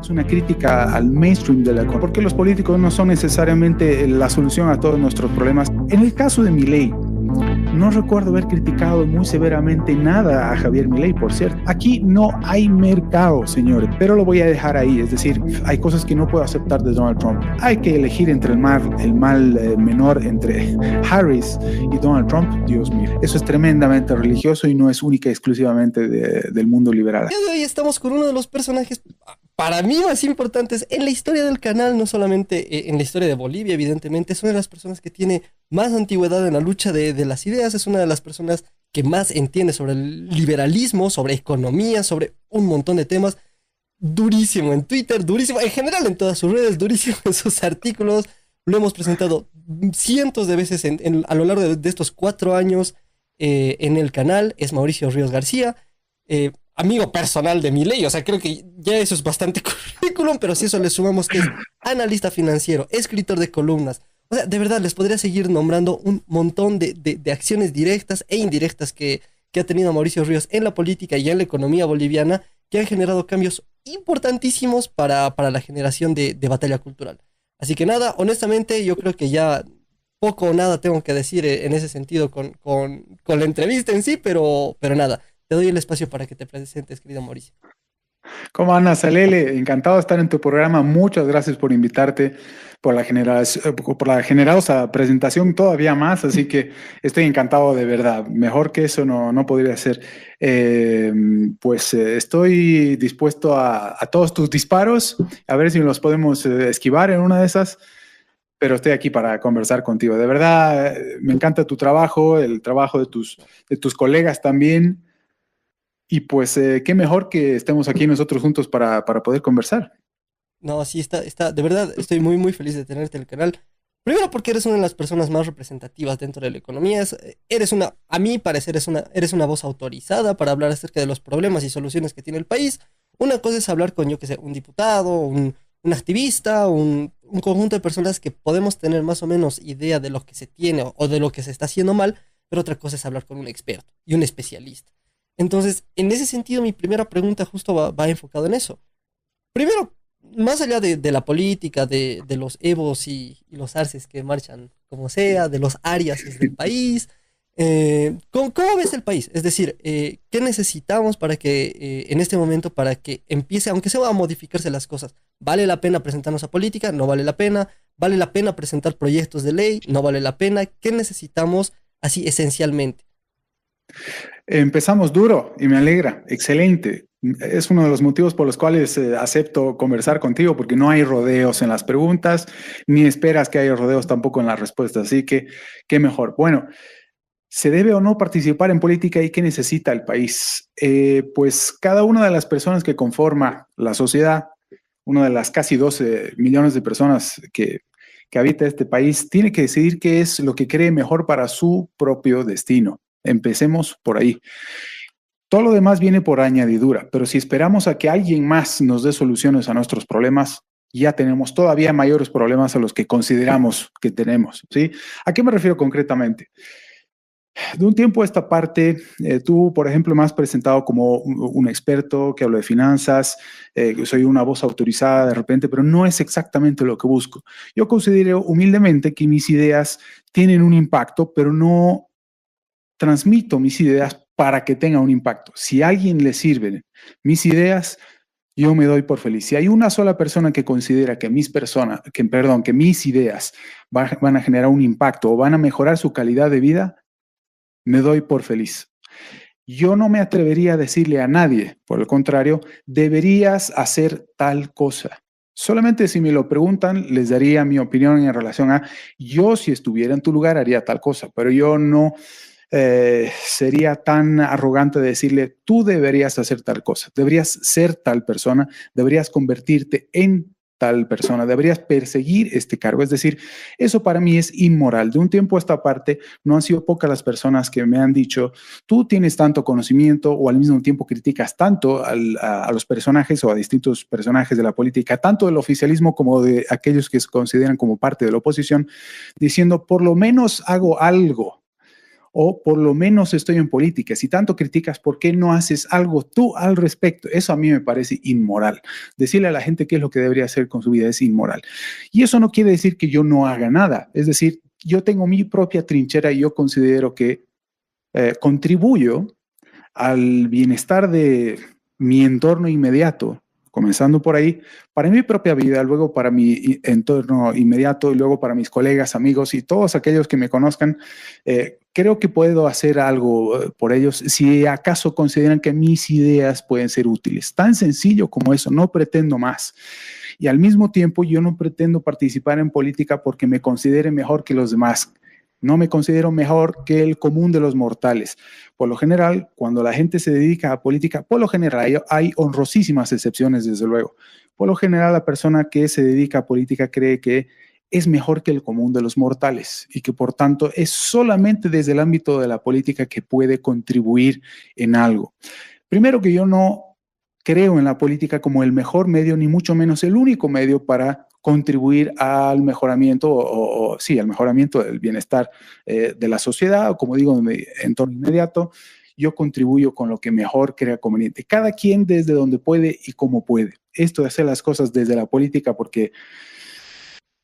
es una crítica al mainstream de la economía, porque los políticos no son necesariamente la solución a todos nuestros problemas. En el caso de Milei, no recuerdo haber criticado muy severamente nada a Javier Milei, por cierto. Aquí no hay mercado, señores, pero lo voy a dejar ahí. Es decir, hay cosas que no puedo aceptar de Donald Trump. Hay que elegir entre el mal menor entre Harris y Donald Trump. Dios mío, eso es tremendamente religioso y no es única y exclusivamente del mundo liberal. Hoy estamos con uno de los personajes para mí más importantes en la historia del canal, no solamente en la historia de Bolivia, evidentemente. Es una de las personas que tiene más antigüedad en la lucha de las ideas, es una de las personas que más entiende sobre el liberalismo, sobre economía, sobre un montón de temas. Durísimo en Twitter, durísimo en general en todas sus redes, durísimo en sus artículos. Lo hemos presentado cientos de veces a lo largo de estos 4 años en el canal. Es Mauricio Ríos García, amigo personal de Milei. O sea, creo que ya eso es bastante currículum, pero si eso le sumamos que es analista financiero, escritor de columnas. O sea, de verdad, les podría seguir nombrando un montón de acciones directas e indirectas que ha tenido Mauricio Ríos en la política y en la economía boliviana, que han generado cambios importantísimos para la generación de batalla cultural. Así que nada, honestamente, yo creo que ya poco o nada tengo que decir en ese sentido con la entrevista en sí, pero nada, te doy el espacio para que te presentes, querido Mauricio. ¿Cómo andas, Alele? Encantado de estar en tu programa. Muchas gracias por invitarte, por la generosa presentación todavía más. Así que estoy encantado de verdad. Mejor que eso no podría ser. Estoy dispuesto a todos tus disparos, a ver si los podemos esquivar en una de esas. Pero estoy aquí para conversar contigo. De verdad, me encanta tu trabajo, el trabajo de tus colegas también. Y pues, qué mejor que estemos aquí nosotros juntos para poder conversar. No, sí, de verdad, estoy muy, muy feliz de tenerte en el canal. Primero porque eres una de las personas más representativas dentro de la economía. A mi parecer, eres una voz autorizada para hablar acerca de los problemas y soluciones que tiene el país. Una cosa es hablar con, yo qué sé, un diputado, un activista, un conjunto de personas que podemos tener más o menos idea de lo que se tiene o de lo que se está haciendo mal, pero otra cosa es hablar con un experto y un especialista. Entonces, en ese sentido, mi primera pregunta justo va enfocado en eso. Primero, más allá de la política, de los evos y los arces que marchan como sea, de los ariases del país, ¿cómo ves el país? Es decir, ¿qué necesitamos para que en este momento, para que empiece, aunque sea a modificarse las cosas? ¿Vale la pena presentarnos a política? ¿No vale la pena? ¿Vale la pena presentar proyectos de ley? ¿No vale la pena? ¿Qué necesitamos así esencialmente? Empezamos duro y me alegra. Excelente. Es uno de los motivos por los cuales acepto conversar contigo, porque no hay rodeos en las preguntas, ni esperas que haya rodeos tampoco en las respuestas. Así que, qué mejor. Bueno, ¿se debe o no participar en política y qué necesita el país? Pues cada una de las personas que conforma la sociedad, una de las casi 12 millones de personas que habita este país, tiene que decidir qué es lo que cree mejor para su propio destino. Empecemos por ahí. Todo lo demás viene por añadidura, pero si esperamos a que alguien más nos dé soluciones a nuestros problemas, ya tenemos todavía mayores problemas a los que consideramos que tenemos, ¿sí? ¿A qué me refiero concretamente? De un tiempo a esta parte, tú, por ejemplo, me has presentado como un experto que habla de finanzas, soy una voz autorizada de repente, pero no es exactamente lo que busco. Yo considero humildemente que mis ideas tienen un impacto, pero no transmito mis ideas para que tenga un impacto. Si a alguien le sirven mis ideas, yo me doy por feliz. Si hay una sola persona que considera que que mis ideas van a generar un impacto o van a mejorar su calidad de vida, me doy por feliz. Yo no me atrevería a decirle a nadie, por el contrario, deberías hacer tal cosa. Solamente si me lo preguntan, les daría mi opinión en relación a, yo si estuviera en tu lugar haría tal cosa, pero yo no sería tan arrogante de decirle, tú deberías hacer tal cosa, deberías ser tal persona, deberías convertirte en tal persona, deberías perseguir este cargo. Es decir, eso para mí es inmoral. De un tiempo a esta parte, no han sido pocas las personas que me han dicho, tú tienes tanto conocimiento o al mismo tiempo criticas tanto a los personajes o a distintos personajes de la política, tanto del oficialismo como de aquellos que se consideran como parte de la oposición, diciendo, por lo menos hago algo o por lo menos estoy en política. Si tanto criticas, ¿por qué no haces algo tú al respecto? Eso a mí me parece inmoral. Decirle a la gente qué es lo que debería hacer con su vida es inmoral. Y eso no quiere decir que yo no haga nada. Es decir, yo tengo mi propia trinchera y yo considero que contribuyo al bienestar de mi entorno inmediato, comenzando por ahí, para mi propia vida, luego para mi entorno inmediato y luego para mis colegas, amigos y todos aquellos que me conozcan. Creo que puedo hacer algo por ellos si acaso consideran que mis ideas pueden ser útiles. Tan sencillo como eso, no pretendo más. Y al mismo tiempo yo no pretendo participar en política porque me considere mejor que los demás. No me considero mejor que el común de los mortales. Por lo general, cuando la gente se dedica a política, por lo general hay honrosísimas excepciones, desde luego. Por lo general, la persona que se dedica a política cree que es mejor que el común de los mortales y que por tanto es solamente desde el ámbito de la política que puede contribuir en algo. Primero que yo no creo en la política como el mejor medio, ni mucho menos el único medio para contribuir al mejoramiento sí, al mejoramiento del bienestar de la sociedad, o como digo, en mi entorno inmediato. Yo contribuyo con lo que mejor crea conveniente. Cada quien desde donde puede y como puede. Esto de hacer las cosas desde la política, porque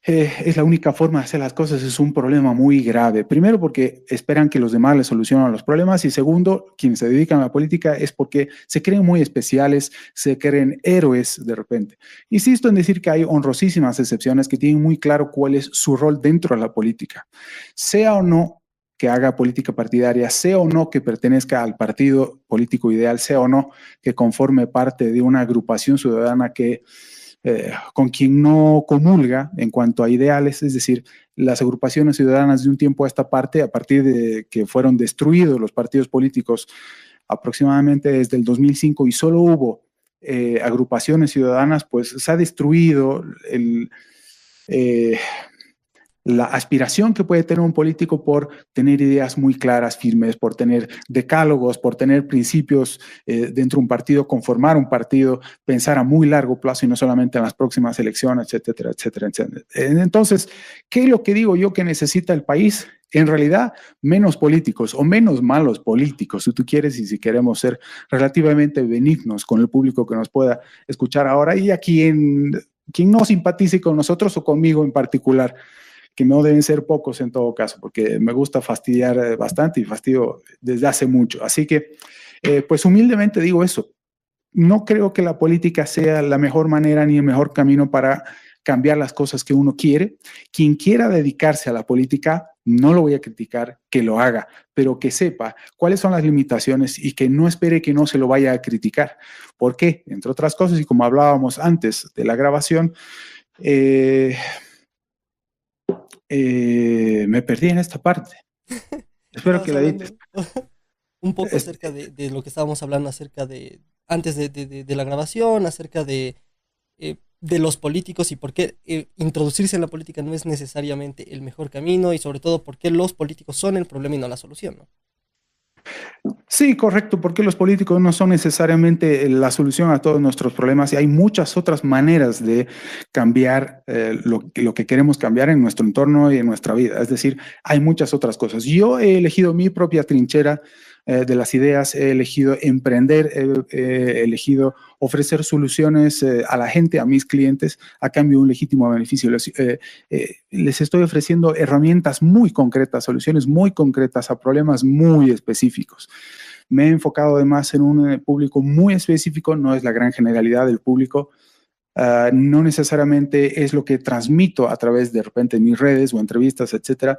es la única forma de hacer las cosas, es un problema muy grave. Primero, porque esperan que los demás les solucionen los problemas, y segundo, quienes se dedican a la política es porque se creen muy especiales, se creen héroes de repente. Insisto en decir que hay honrosísimas excepciones que tienen muy claro cuál es su rol dentro de la política. Sea o no que haga política partidaria, sea o no que pertenezca al partido político ideal, sea o no que conforme parte de una agrupación ciudadana con quien no comulga en cuanto a ideales, es decir, las agrupaciones ciudadanas de un tiempo a esta parte, a partir de que fueron destruidos los partidos políticos aproximadamente desde el 2005 y solo hubo agrupaciones ciudadanas, pues se ha destruido la aspiración que puede tener un político por tener ideas muy claras, firmes, por tener decálogos, por tener principios dentro de un partido, conformar un partido, pensar a muy largo plazo y no solamente en las próximas elecciones, etcétera, etcétera, etcétera. Entonces, ¿qué es lo que digo yo que necesita el país? En realidad, menos políticos o menos malos políticos, si tú quieres, y si queremos ser relativamente benignos con el público que nos pueda escuchar ahora y a quien no simpatice con nosotros o conmigo en particular, que no deben ser pocos en todo caso, porque me gusta fastidiar bastante y fastidio desde hace mucho. Así que, pues humildemente digo eso. No creo que la política sea la mejor manera ni el mejor camino para cambiar las cosas que uno quiere. Quien quiera dedicarse a la política, no lo voy a criticar, que lo haga, pero que sepa cuáles son las limitaciones y que no espere que no se lo vaya a criticar. ¿Por qué? Entre otras cosas, y como hablábamos antes de la grabación, me perdí en esta parte. Espero que la edites. Un poco acerca de lo que estábamos hablando acerca de, antes de la grabación, acerca de los políticos y por qué introducirse en la política no es necesariamente el mejor camino y sobre todo por qué los políticos son el problema y no la solución, ¿no? Sí, correcto, porque los políticos no son necesariamente la solución a todos nuestros problemas y hay muchas otras maneras de cambiar lo que queremos cambiar en nuestro entorno y en nuestra vida. Es decir, hay muchas otras cosas. Yo he elegido mi propia trinchera de las ideas, he elegido emprender, he elegido ofrecer soluciones a la gente, a mis clientes, a cambio de un legítimo beneficio. Les estoy ofreciendo herramientas muy concretas, soluciones muy concretas a problemas muy específicos. Me he enfocado además en un público muy específico, no es la gran generalidad del público. No necesariamente es lo que transmito a través de repente mis redes o entrevistas, etcétera.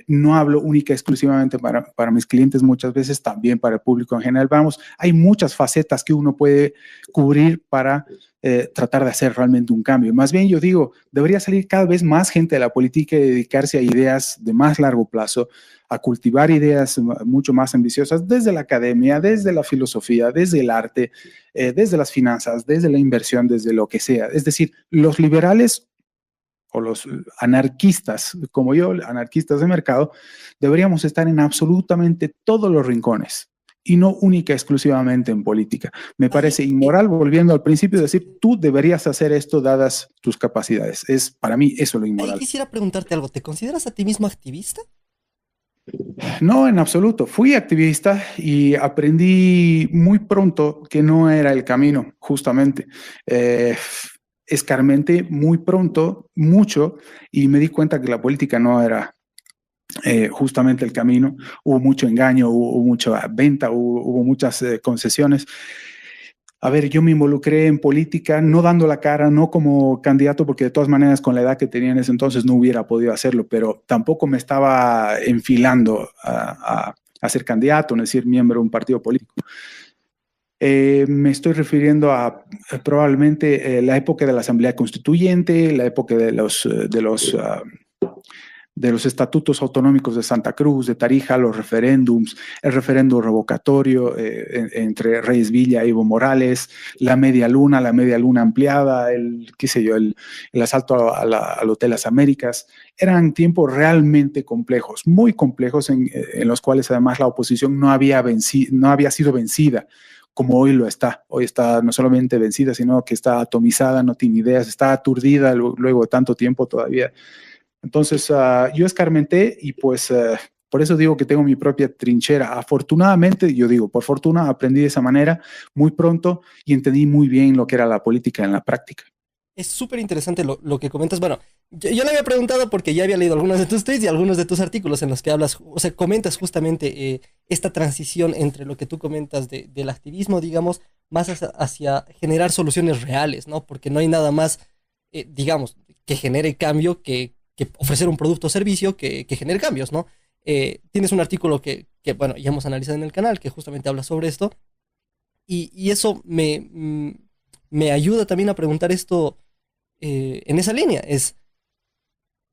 No hablo única exclusivamente para mis clientes, muchas veces también para el público en general. Vamos, hay muchas facetas que uno puede cubrir para tratar de hacer realmente un cambio. Más bien yo digo, debería salir cada vez más gente de la política y dedicarse a ideas de más largo plazo, a cultivar ideas mucho más ambiciosas desde la academia, desde la filosofía, desde el arte, desde las finanzas, desde la inversión, desde lo que sea. Es decir, los liberales o los anarquistas, como yo, anarquistas de mercado, deberíamos estar en absolutamente todos los rincones y no única exclusivamente en política. Me parece inmoral, volviendo al principio, decir, tú deberías hacer esto dadas tus capacidades. Es para mí eso lo Ahí inmoral. quisiera preguntarte algo. ¿Te consideras a ti mismo activista? No, en absoluto. Fui activista y aprendí muy pronto que no era el camino, justamente. Eh, Escarmenté muy pronto, mucho, y me di cuenta que la política no era justamente el camino. Hubo mucho engaño, hubo mucha venta, hubo muchas concesiones. A ver, yo me involucré en política, no dando la cara, no como candidato, porque de todas maneras con la edad que tenía en ese entonces no hubiera podido hacerlo, pero tampoco me estaba enfilando a ser candidato, es decir, miembro de un partido político. Me estoy refiriendo a probablemente la época de la Asamblea Constituyente, la época de los estatutos autonómicos de Santa Cruz, de Tarija, los referéndums, el referéndum revocatorio entre Reyes Villa y Evo Morales, la media luna ampliada, qué sé yo, el asalto al Hotel Las Américas. Eran tiempos realmente complejos, muy complejos, en los cuales además la oposición no había sido vencida como hoy lo está. Hoy está no solamente vencida, sino que está atomizada, no tiene ideas, está aturdida luego de tanto tiempo todavía. Entonces, yo escarmenté y pues por eso digo que tengo mi propia trinchera. Afortunadamente, yo digo, por fortuna aprendí de esa manera muy pronto y entendí muy bien lo que era la política en la práctica. Es súper interesante lo que comentas. Bueno, yo le había preguntado porque ya había leído algunos de tus tweets y algunos de tus artículos en los que hablas, o sea, comentas justamente esta transición entre lo que tú comentas del activismo, digamos, más hacia generar soluciones reales, ¿no? Porque no hay nada más, digamos, que genere cambio que ofrecer un producto o servicio que genere cambios, ¿no? Tienes un artículo bueno, ya hemos analizado en el canal que justamente habla sobre esto y eso me ayuda también a preguntar esto en esa línea.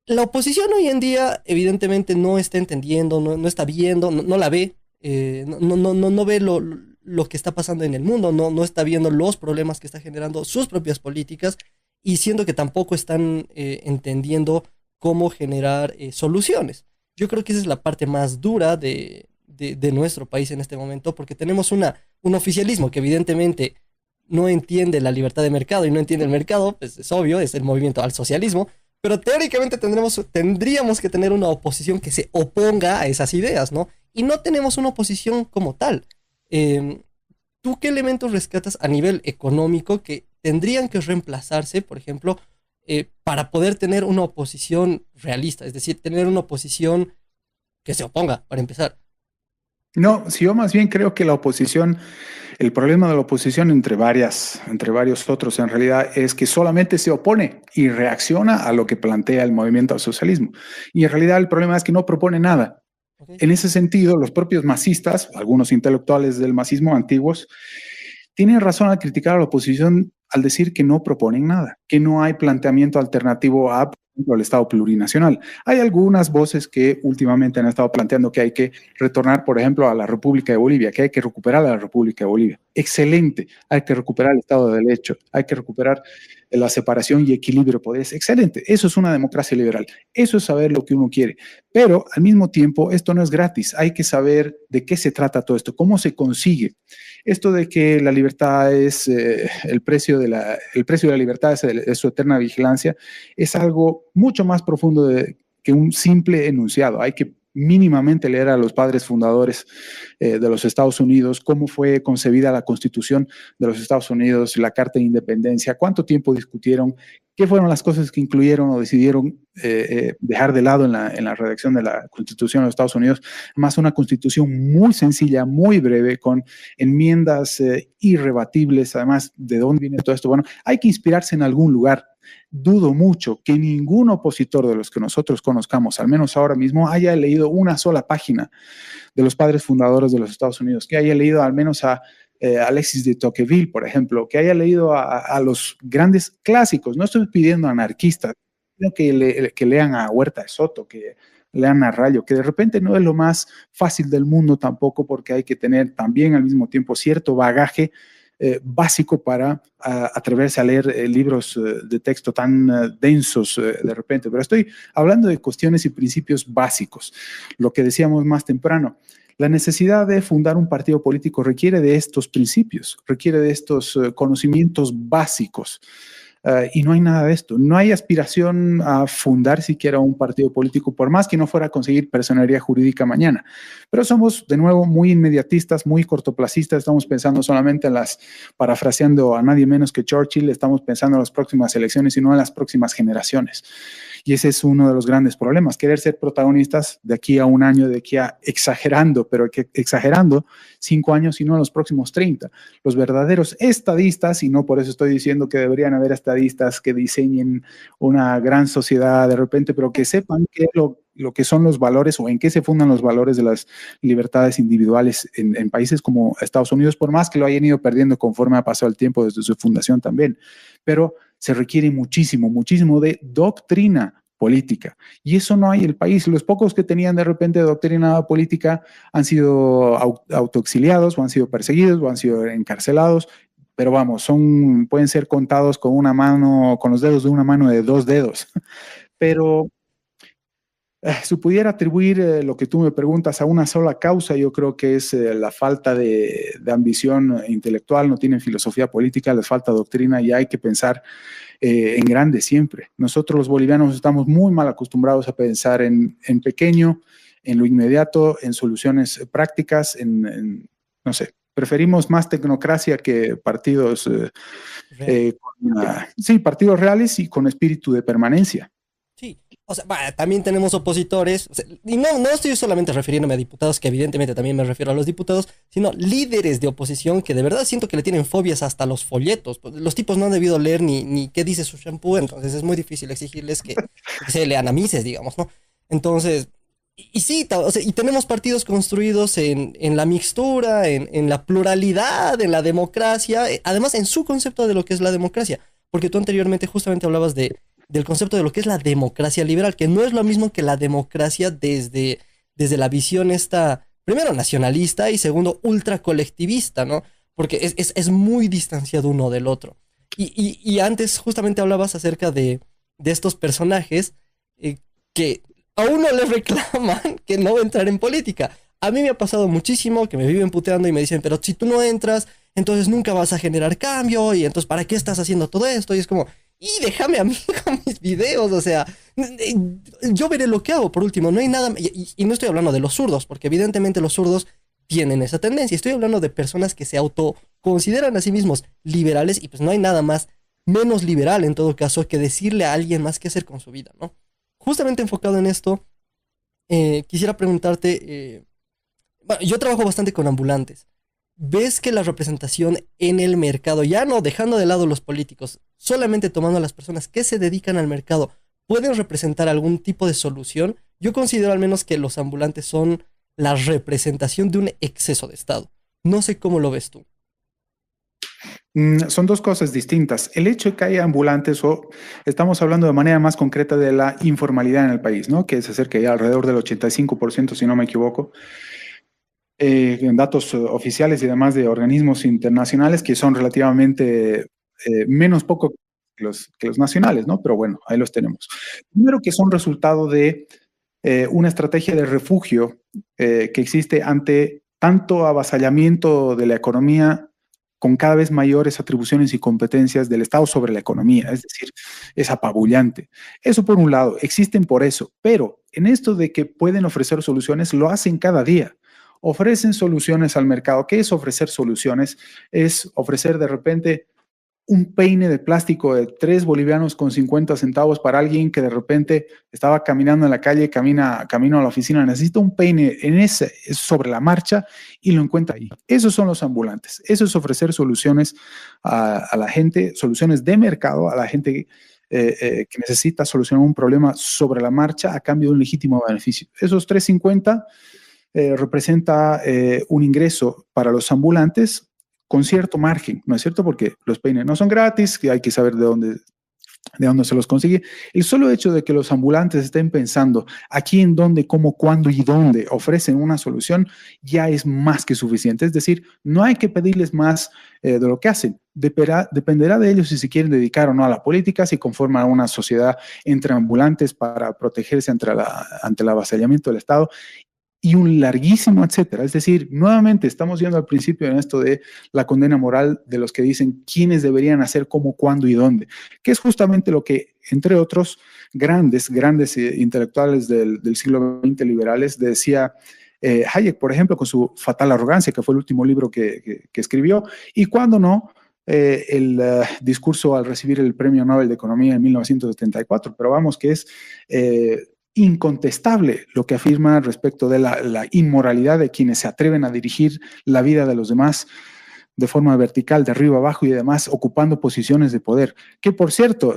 La oposición hoy en día evidentemente no está entendiendo, no está viendo, no la ve, no ve lo que está pasando en el mundo, no está viendo los problemas que está generando sus propias políticas y siendo que tampoco están entendiendo cómo generar soluciones. Yo creo que esa es la parte más dura de nuestro país en este momento porque tenemos un oficialismo que evidentemente no entiende la libertad de mercado y no entiende el mercado, pues es obvio, es el movimiento al socialismo, pero teóricamente tendríamos que tener una oposición que se oponga a esas ideas, ¿no? Y no tenemos una oposición como tal. Eh, ¿Tú qué elementos rescatas a nivel económico que tendrían que reemplazarse, por ejemplo, para poder tener una oposición realista? Es decir, tener una oposición que se oponga, para empezar. No, si yo más bien creo que la oposición, el problema de la oposición entre varios otros en realidad es que solamente se opone y reacciona a lo que plantea el movimiento al socialismo. Y en realidad el problema es que no propone nada. ¿Ok? En ese sentido, los propios masistas, algunos intelectuales del masismo antiguos, tienen razón al criticar a la oposición al decir que no proponen nada, que no hay planteamiento alternativo a, por ejemplo, al Estado plurinacional. Hay algunas voces que últimamente han estado planteando que hay que retornar, por ejemplo, a la República de Bolivia, que hay que recuperar a la República de Bolivia. Excelente, hay que recuperar el Estado de Derecho, hay que recuperar la separación y equilibrio de poderes. Excelente, eso es una democracia liberal, eso es saber lo que uno quiere. Pero al mismo tiempo, esto no es gratis, hay que saber de qué se trata todo esto, cómo se consigue. Esto de que la libertad es el precio de la libertad es su eterna vigilancia, es algo mucho más profundo que un simple enunciado. Hay que mínimamente leer a los padres fundadores de los Estados Unidos, cómo fue concebida la Constitución de los Estados Unidos, la Carta de Independencia, cuánto tiempo discutieron, qué fueron las cosas que incluyeron o decidieron dejar de lado en la redacción de la Constitución de los Estados Unidos. Más una Constitución muy sencilla, muy breve, con enmiendas irrebatibles. Además, ¿de dónde viene todo esto? Bueno, hay que inspirarse en algún lugar. Dudo mucho que ningún opositor de los que nosotros conozcamos, al menos ahora mismo, haya leído una sola página de los padres fundadores de los Estados Unidos, que haya leído al menos a Alexis de Tocqueville, por ejemplo, que haya leído a los grandes clásicos. No estoy pidiendo anarquistas, sino que lean a Huerta de Soto, que lean a Rayo, que de repente no es lo más fácil del mundo tampoco, porque hay que tener también al mismo tiempo cierto bagaje básico para atreverse a leer libros de texto tan densos de repente. Pero estoy hablando de cuestiones y principios básicos, lo que decíamos más temprano. La necesidad de fundar un partido político requiere de estos principios, requiere de estos conocimientos básicos. Y no hay nada de esto. No hay aspiración a fundar siquiera un partido político, por más que no fuera a conseguir personería jurídica mañana. Pero somos, de nuevo, muy inmediatistas, muy cortoplacistas. Estamos pensando solamente en parafraseando a nadie menos que Churchill, estamos pensando en las próximas elecciones y no en las próximas generaciones. Y ese es uno de los grandes problemas, querer ser protagonistas de aquí a un año, de aquí a exagerando, pero exagerando 5 años y no en los próximos 30. Los verdaderos estadistas, y no por eso estoy diciendo que deberían haber estadistas que diseñen una gran sociedad de repente, pero que sepan qué es lo que son los valores o en qué se fundan los valores de las libertades individuales en países como Estados Unidos, por más que lo hayan ido perdiendo conforme ha pasado el tiempo desde su fundación también. Pero se requiere muchísimo, muchísimo de doctrina política. Y eso no hay en el país. Los pocos que tenían de repente doctrina política han sido autoexiliados o han sido perseguidos o han sido encarcelados. Pero vamos, pueden ser contados con una mano, con los dedos de una mano de 2 dedos. Pero si pudiera atribuir lo que tú me preguntas a una sola causa, yo creo que es la falta de ambición intelectual. No tienen filosofía política, les falta doctrina y hay que pensar en grande siempre. Nosotros los bolivianos estamos muy mal acostumbrados a pensar en pequeño, en lo inmediato, en soluciones prácticas, no sé, preferimos más tecnocracia que partidos, sí, partidos reales y con espíritu de permanencia. Sí, o sea, también tenemos opositores, o sea, y no estoy solamente refiriéndome a diputados, que evidentemente también me refiero a los diputados, sino líderes de oposición que de verdad siento que le tienen fobias hasta los folletos. Los tipos no han debido leer ni qué dice su shampoo, entonces es muy difícil exigirles que se lean a Mises, digamos, ¿no? Entonces, y sí, o sea, y tenemos partidos construidos en la mixtura, en la pluralidad, en la democracia, además en su concepto de lo que es la democracia, porque tú anteriormente justamente hablabas del concepto de lo que es la democracia liberal, que no es lo mismo que la democracia desde la visión esta, primero nacionalista y segundo ultracolectivista, ¿no? Porque es muy distanciado uno del otro. Y antes justamente hablabas acerca de estos personajes que a uno le reclaman que no va a entrar en política. A mí me ha pasado muchísimo que me viven puteando y me dicen, pero si tú no entras, entonces nunca vas a generar cambio y entonces ¿para qué estás haciendo todo esto? Y es como, y déjame a mí con mis videos, o sea, yo veré lo que hago, por último, no hay nada, y no estoy hablando de los zurdos, porque evidentemente los zurdos tienen esa tendencia, estoy hablando de personas que se autoconsideran a sí mismos liberales y pues no hay nada más, menos liberal en todo caso, que decirle a alguien más qué hacer con su vida, ¿no? Justamente enfocado en esto, quisiera preguntarte, bueno, yo trabajo bastante con ambulantes. ¿Ves que la representación en el mercado, ya no dejando de lado los políticos, solamente tomando a las personas que se dedican al mercado, pueden representar algún tipo de solución? Yo considero al menos que los ambulantes son la representación de un exceso de Estado. No sé cómo lo ves tú. Son dos cosas distintas. El hecho de que haya ambulantes, o estamos hablando de manera más concreta de la informalidad en el país, ¿no? Que es acerca de alrededor del 85%, si no me equivoco. En datos oficiales y además de organismos internacionales que son relativamente menos poco que los nacionales, ¿no? Pero bueno, ahí los tenemos. Primero que son resultado de una estrategia de refugio que existe ante tanto avasallamiento de la economía con cada vez mayores atribuciones y competencias del Estado sobre la economía, es decir, es apabullante. Eso por un lado, existen por eso, pero en esto de que pueden ofrecer soluciones, lo hacen cada día. Ofrecen soluciones al mercado. ¿Qué es ofrecer soluciones? Es ofrecer de repente un peine de plástico de 3 bolivianos con 50 centavos para alguien que de repente estaba caminando en la calle, camino a la oficina, necesita un peine sobre la marcha y lo encuentra ahí. Esos son los ambulantes. Eso es ofrecer soluciones a la gente, soluciones de mercado, a la gente que necesita solucionar un problema sobre la marcha a cambio de un legítimo beneficio. Esos 3.50 representa un ingreso para los ambulantes con cierto margen, ¿no es cierto? Porque los peines no son gratis, que hay que saber de dónde se los consigue. El solo hecho de que los ambulantes estén pensando a quién, dónde, cómo, cuándo y dónde ofrecen una solución ya es más que suficiente. Es decir, no hay que pedirles más de lo que hacen. Dependerá de ellos si se quieren dedicar o no a la política, si conforman una sociedad entre ambulantes para protegerse ante el avasallamiento del Estado. y un larguísimo etcétera. Es decir, nuevamente estamos yendo al principio en esto de la condena moral de los que dicen quiénes deberían hacer, cómo, cuándo y dónde, que es justamente lo que, entre otros grandes intelectuales del siglo XX liberales, decía Hayek, por ejemplo, con su Fatal Arrogancia, que fue el último libro que escribió, y cuando no, el discurso al recibir el Premio Nobel de Economía en 1974, pero vamos, que es incontestable lo que afirma respecto de la inmoralidad de quienes se atreven a dirigir la vida de los demás de forma vertical, de arriba abajo y demás, ocupando posiciones de poder. Que, por cierto,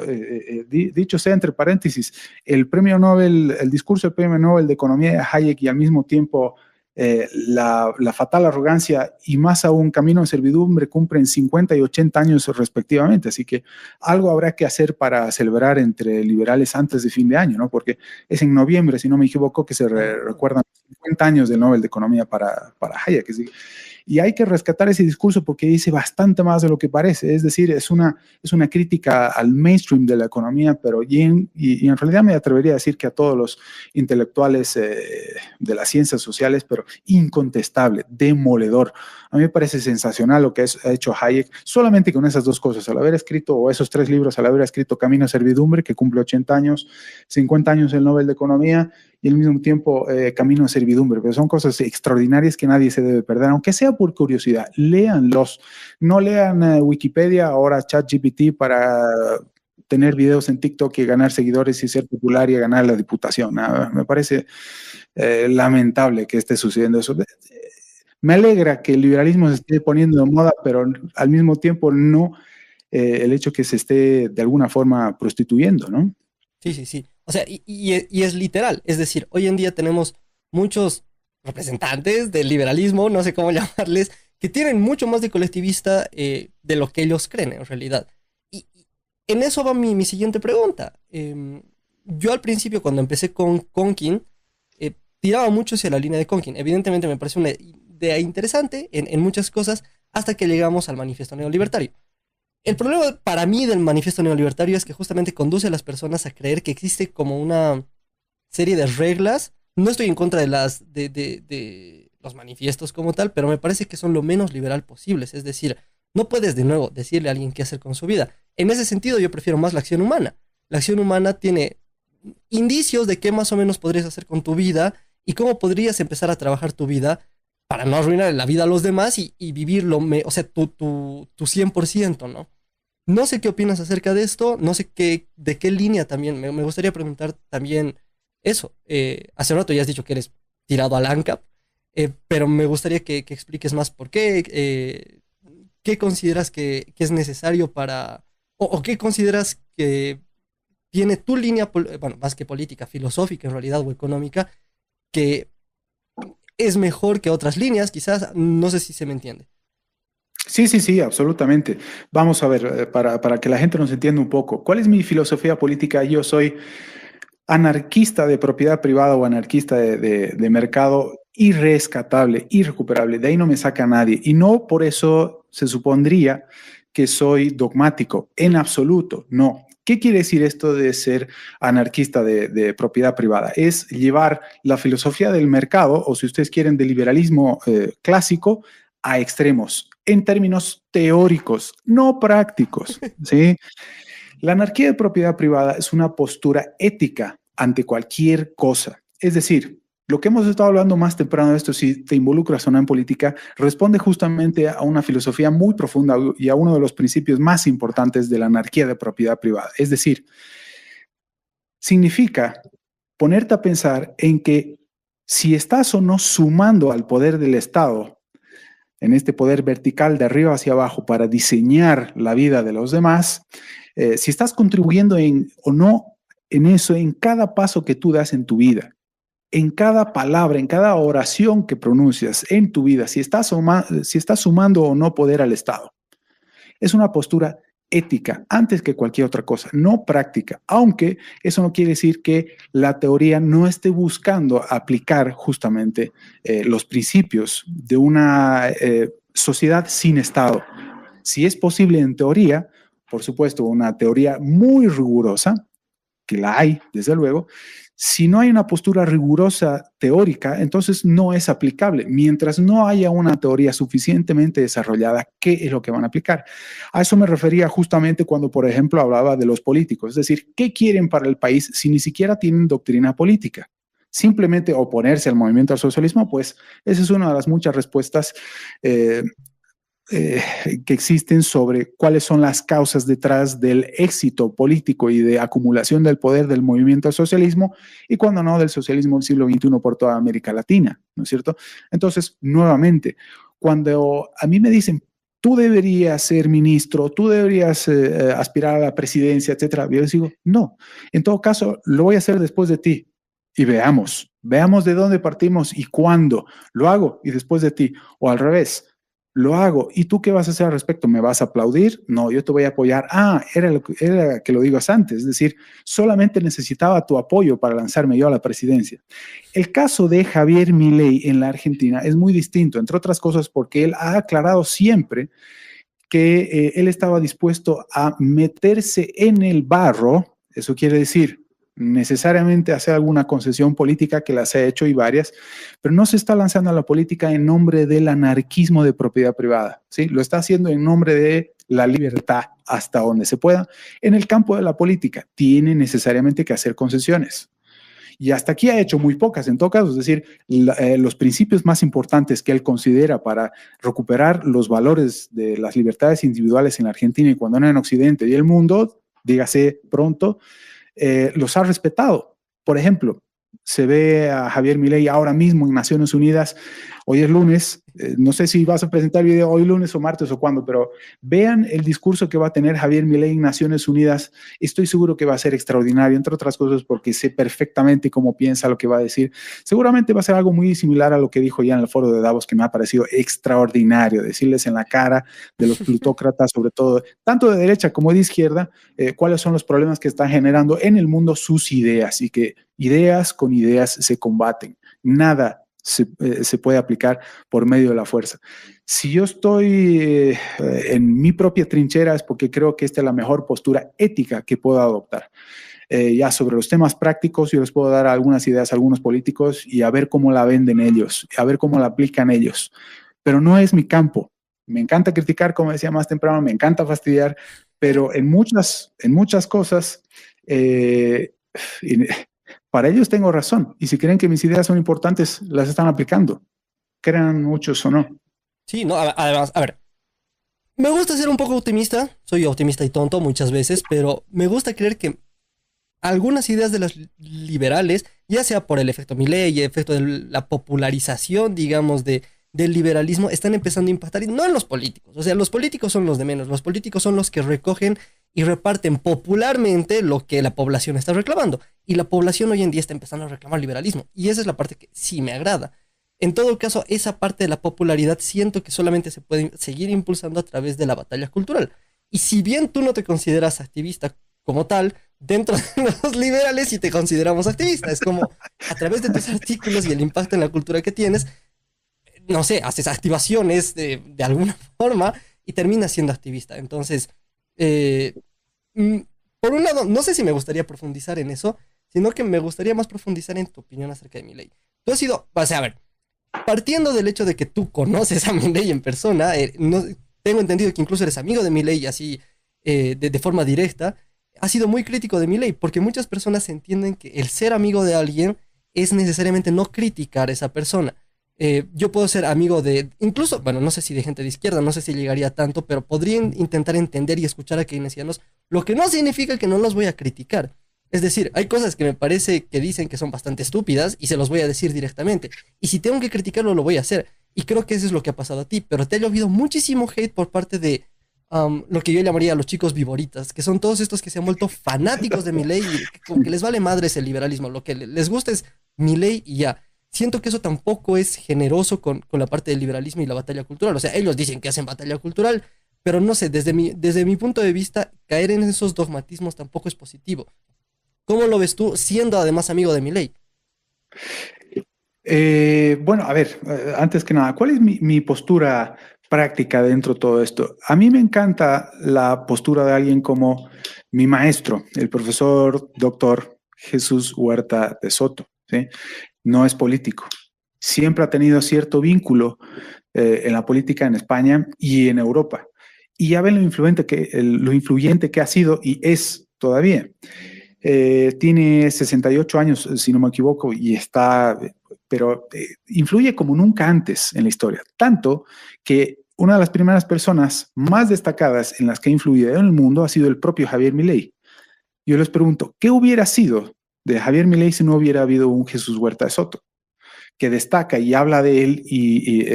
dicho sea entre paréntesis, el premio Nobel, el discurso del Premio Nobel de Economía de Hayek y al mismo tiempo la fatal arrogancia y más aún camino de servidumbre cumplen 50 y 80 años respectivamente, así que algo habrá que hacer para celebrar entre liberales antes de fin de año, ¿no? Porque es en noviembre, si no me equivoco, que se recuerdan 50 años del Nobel de Economía para Hayek, ¿sí? Y hay que rescatar ese discurso porque dice bastante más de lo que parece. Es decir, es una crítica al mainstream de la economía, pero y en realidad me atrevería a decir que a todos los intelectuales de las ciencias sociales, pero incontestable, demoledor. A mí me parece sensacional lo que ha hecho Hayek, solamente con esas dos cosas, al haber escrito, o esos tres libros, al haber escrito Camino a Servidumbre, que cumple 80 años, 50 años el Nobel de Economía, y al mismo tiempo Camino a Servidumbre, pero son cosas extraordinarias que nadie se debe perder, aunque sea por curiosidad, léanlos, no lean Wikipedia, ahora ChatGPT para tener videos en TikTok y ganar seguidores y ser popular y ganar la diputación. Me parece lamentable que esté sucediendo eso. Me alegra que el liberalismo se esté poniendo de moda, pero al mismo tiempo no el hecho que se esté de alguna forma prostituyendo, ¿no? Sí, sí, sí. O sea, y es literal. Es decir, hoy en día tenemos muchos representantes del liberalismo, no sé cómo llamarles, que tienen mucho más de colectivista de lo que ellos creen en realidad. Y en eso va mi siguiente pregunta. Yo al principio, cuando empecé con Conkin, tiraba mucho hacia la línea de Conkin. Evidentemente me pareció una idea interesante en muchas cosas hasta que llegamos al manifiesto neolibertario. El problema para mí del manifiesto neolibertario es que justamente conduce a las personas a creer que existe como una serie de reglas. No estoy en contra de de los manifiestos como tal, pero me parece que son lo menos liberal posibles. Es decir, no puedes de nuevo decirle a alguien qué hacer con su vida. En ese sentido, yo prefiero más la acción humana. La acción humana tiene indicios de qué más o menos podrías hacer con tu vida y cómo podrías empezar a trabajar tu vida para no arruinar la vida a los demás y vivirlo, o sea, tu 100%, ¿no? No sé qué opinas acerca de esto, no sé de qué línea también. Me gustaría preguntar también eso. Hace rato ya has dicho que eres tirado al ANCAP, pero me gustaría que expliques más por qué, qué consideras que es necesario o qué consideras que tiene tu línea, bueno, más que política, filosófica en realidad o económica, que es mejor que otras líneas, quizás, no sé si se me entiende. Sí, sí, sí, absolutamente. Vamos a ver, para que la gente nos entienda un poco, ¿cuál es mi filosofía política? Yo soy anarquista de propiedad privada o anarquista de mercado irrescatable, irrecuperable. De ahí no me saca nadie. Y no por eso se supondría que soy dogmático, en absoluto, no. ¿Qué quiere decir esto de ser anarquista de propiedad privada? Es llevar la filosofía del mercado, o si ustedes quieren, del liberalismo clásico, a extremos, en términos teóricos, no prácticos, ¿sí? La anarquía de propiedad privada es una postura ética ante cualquier cosa. Es decir, lo que hemos estado hablando más temprano de esto, si te involucras o no en política, responde justamente a una filosofía muy profunda y a uno de los principios más importantes de la anarquía de propiedad privada. Es decir, significa ponerte a pensar en que si estás o no sumando al poder del Estado, en este poder vertical de arriba hacia abajo para diseñar la vida de los demás, si estás contribuyendo o no en eso, en cada paso que tú das en tu vida, en cada palabra, en cada oración que pronuncias en tu vida, si estás sumando o no poder al Estado. Es una postura ética antes que cualquier otra cosa, no práctica, aunque eso no quiere decir que la teoría no esté buscando aplicar justamente los principios de una sociedad sin Estado. Si es posible en teoría, por supuesto, una teoría muy rigurosa, que la hay, desde luego, Si no hay una postura rigurosa teórica, entonces no es aplicable. Mientras no haya una teoría suficientemente desarrollada, ¿qué es lo que van a aplicar? A eso me refería justamente cuando, por ejemplo, hablaba de los políticos. Es decir, ¿qué quieren para el país si ni siquiera tienen doctrina política? Simplemente oponerse al movimiento al socialismo, pues esa es una de las muchas respuestas que existen sobre cuáles son las causas detrás del éxito político y de acumulación del poder del movimiento al socialismo y cuando no del socialismo del siglo XXI por toda América Latina, ¿no es cierto? Entonces, nuevamente, cuando a mí me dicen, tú deberías ser ministro, tú deberías aspirar a la presidencia, etcétera, yo les digo, no, en todo caso, lo voy a hacer después de ti y veamos de dónde partimos y cuándo lo hago y después de ti, o al revés. Lo hago. ¿Y tú qué vas a hacer al respecto? ¿Me vas a aplaudir? No, yo te voy a apoyar. Era que lo digas antes. Es decir, solamente necesitaba tu apoyo para lanzarme yo a la presidencia. El caso de Javier Milei en la Argentina es muy distinto, entre otras cosas porque él ha aclarado siempre que él estaba dispuesto a meterse en el barro. Eso quiere decir necesariamente hacer alguna concesión política, que las ha hecho y varias, pero no se está lanzando a la política en nombre del anarquismo de propiedad privada, ¿sí? Lo está haciendo en nombre de la libertad hasta donde se pueda. En el campo de la política tiene necesariamente que hacer concesiones. Y hasta aquí ha hecho muy pocas, en todo caso, es decir, los principios más importantes que él considera para recuperar los valores de las libertades individuales en la Argentina y cuando no en Occidente y el mundo, dígase pronto, los ha respetado. Por ejemplo, se ve a Javier Milei ahora mismo en Naciones Unidas. Hoy es lunes, no sé si vas a presentar el video hoy lunes o martes o cuándo, pero vean el discurso que va a tener Javier Milei en Naciones Unidas. Estoy seguro que va a ser extraordinario, entre otras cosas porque sé perfectamente cómo piensa, lo que va a decir. Seguramente va a ser algo muy similar a lo que dijo ya en el foro de Davos, que me ha parecido extraordinario, decirles en la cara de los plutócratas, sobre todo, tanto de derecha como de izquierda, cuáles son los problemas que están generando en el mundo sus ideas y que ideas con ideas se combaten. Nada se puede aplicar por medio de la fuerza. Si yo estoy en mi propia trinchera es porque creo que esta es la mejor postura ética que puedo adoptar. Ya sobre los temas prácticos yo les puedo dar algunas ideas a algunos políticos y a ver cómo la venden ellos, a ver cómo la aplican ellos. Pero no es mi campo. Me encanta criticar, como decía más temprano, me encanta fastidiar, pero en muchas cosas para ellos tengo razón. Y si creen que mis ideas son importantes, las están aplicando. Crean muchos o no. Sí, no, además, a ver, me gusta ser un poco optimista, soy optimista y tonto muchas veces, pero me gusta creer que algunas ideas de las liberales, ya sea por el efecto Milei, el efecto de la popularización, digamos, del liberalismo, están empezando a impactar, y no en los políticos. O sea, los políticos son los de menos, los políticos son los que recogen y reparten popularmente lo que la población está reclamando. Y la población hoy en día está empezando a reclamar liberalismo. Y esa es la parte que sí me agrada. En todo caso, esa parte de la popularidad siento que solamente se puede seguir impulsando a través de la batalla cultural. Y si bien tú no te consideras activista como tal, dentro de los liberales sí te consideramos activista. Es como a través de tus artículos y el impacto en la cultura que tienes, no sé, haces activaciones de alguna forma y terminas siendo activista. Entonces, por un lado, no sé si me gustaría profundizar en eso, sino que me gustaría más profundizar en tu opinión acerca de Milei. Tú has sido, o sea, a ver, partiendo del hecho de que tú conoces a Milei en persona, no, tengo entendido que incluso eres amigo de Milei así de forma directa, has sido muy crítico de Milei, porque muchas personas entienden que el ser amigo de alguien es necesariamente no criticar a esa persona. Yo puedo ser amigo de, incluso, bueno, no sé si de gente de izquierda, no sé si llegaría tanto, pero podría intentar entender y escuchar a keynesianos, lo que no significa que no los voy a criticar. Es decir, hay cosas que me parece que dicen que son bastante estúpidas y se los voy a decir directamente. Y si tengo que criticarlo, lo voy a hacer. Y creo que eso es lo que ha pasado a ti, pero te ha llovido muchísimo hate por parte de lo que yo llamaría los chicos viboritas, que son todos estos que se han vuelto fanáticos de Milei y como que les vale madres el liberalismo, lo que les gusta es Milei y ya. Siento que eso tampoco es generoso con la parte del liberalismo y la batalla cultural. O sea, ellos dicen que hacen batalla cultural, pero no sé, desde mi punto de vista, caer en esos dogmatismos tampoco es positivo. ¿Cómo lo ves tú, siendo además amigo de Milei? Bueno, a ver, antes que nada, ¿cuál es mi postura práctica dentro de todo esto? A mí me encanta la postura de alguien como mi maestro, el profesor doctor Jesús Huerta de Soto, ¿sí? No es político. Siempre ha tenido cierto vínculo en la política en España y en Europa. Y ya ven lo influyente que ha sido y es todavía. Tiene 68 años, si no me equivoco, y está, pero influye como nunca antes en la historia. Tanto que una de las primeras personas más destacadas en las que ha influido en el mundo ha sido el propio Javier Milei. Yo les pregunto, ¿qué hubiera sido de Javier Milei si no hubiera habido un Jesús Huerta de Soto, que destaca y habla de él y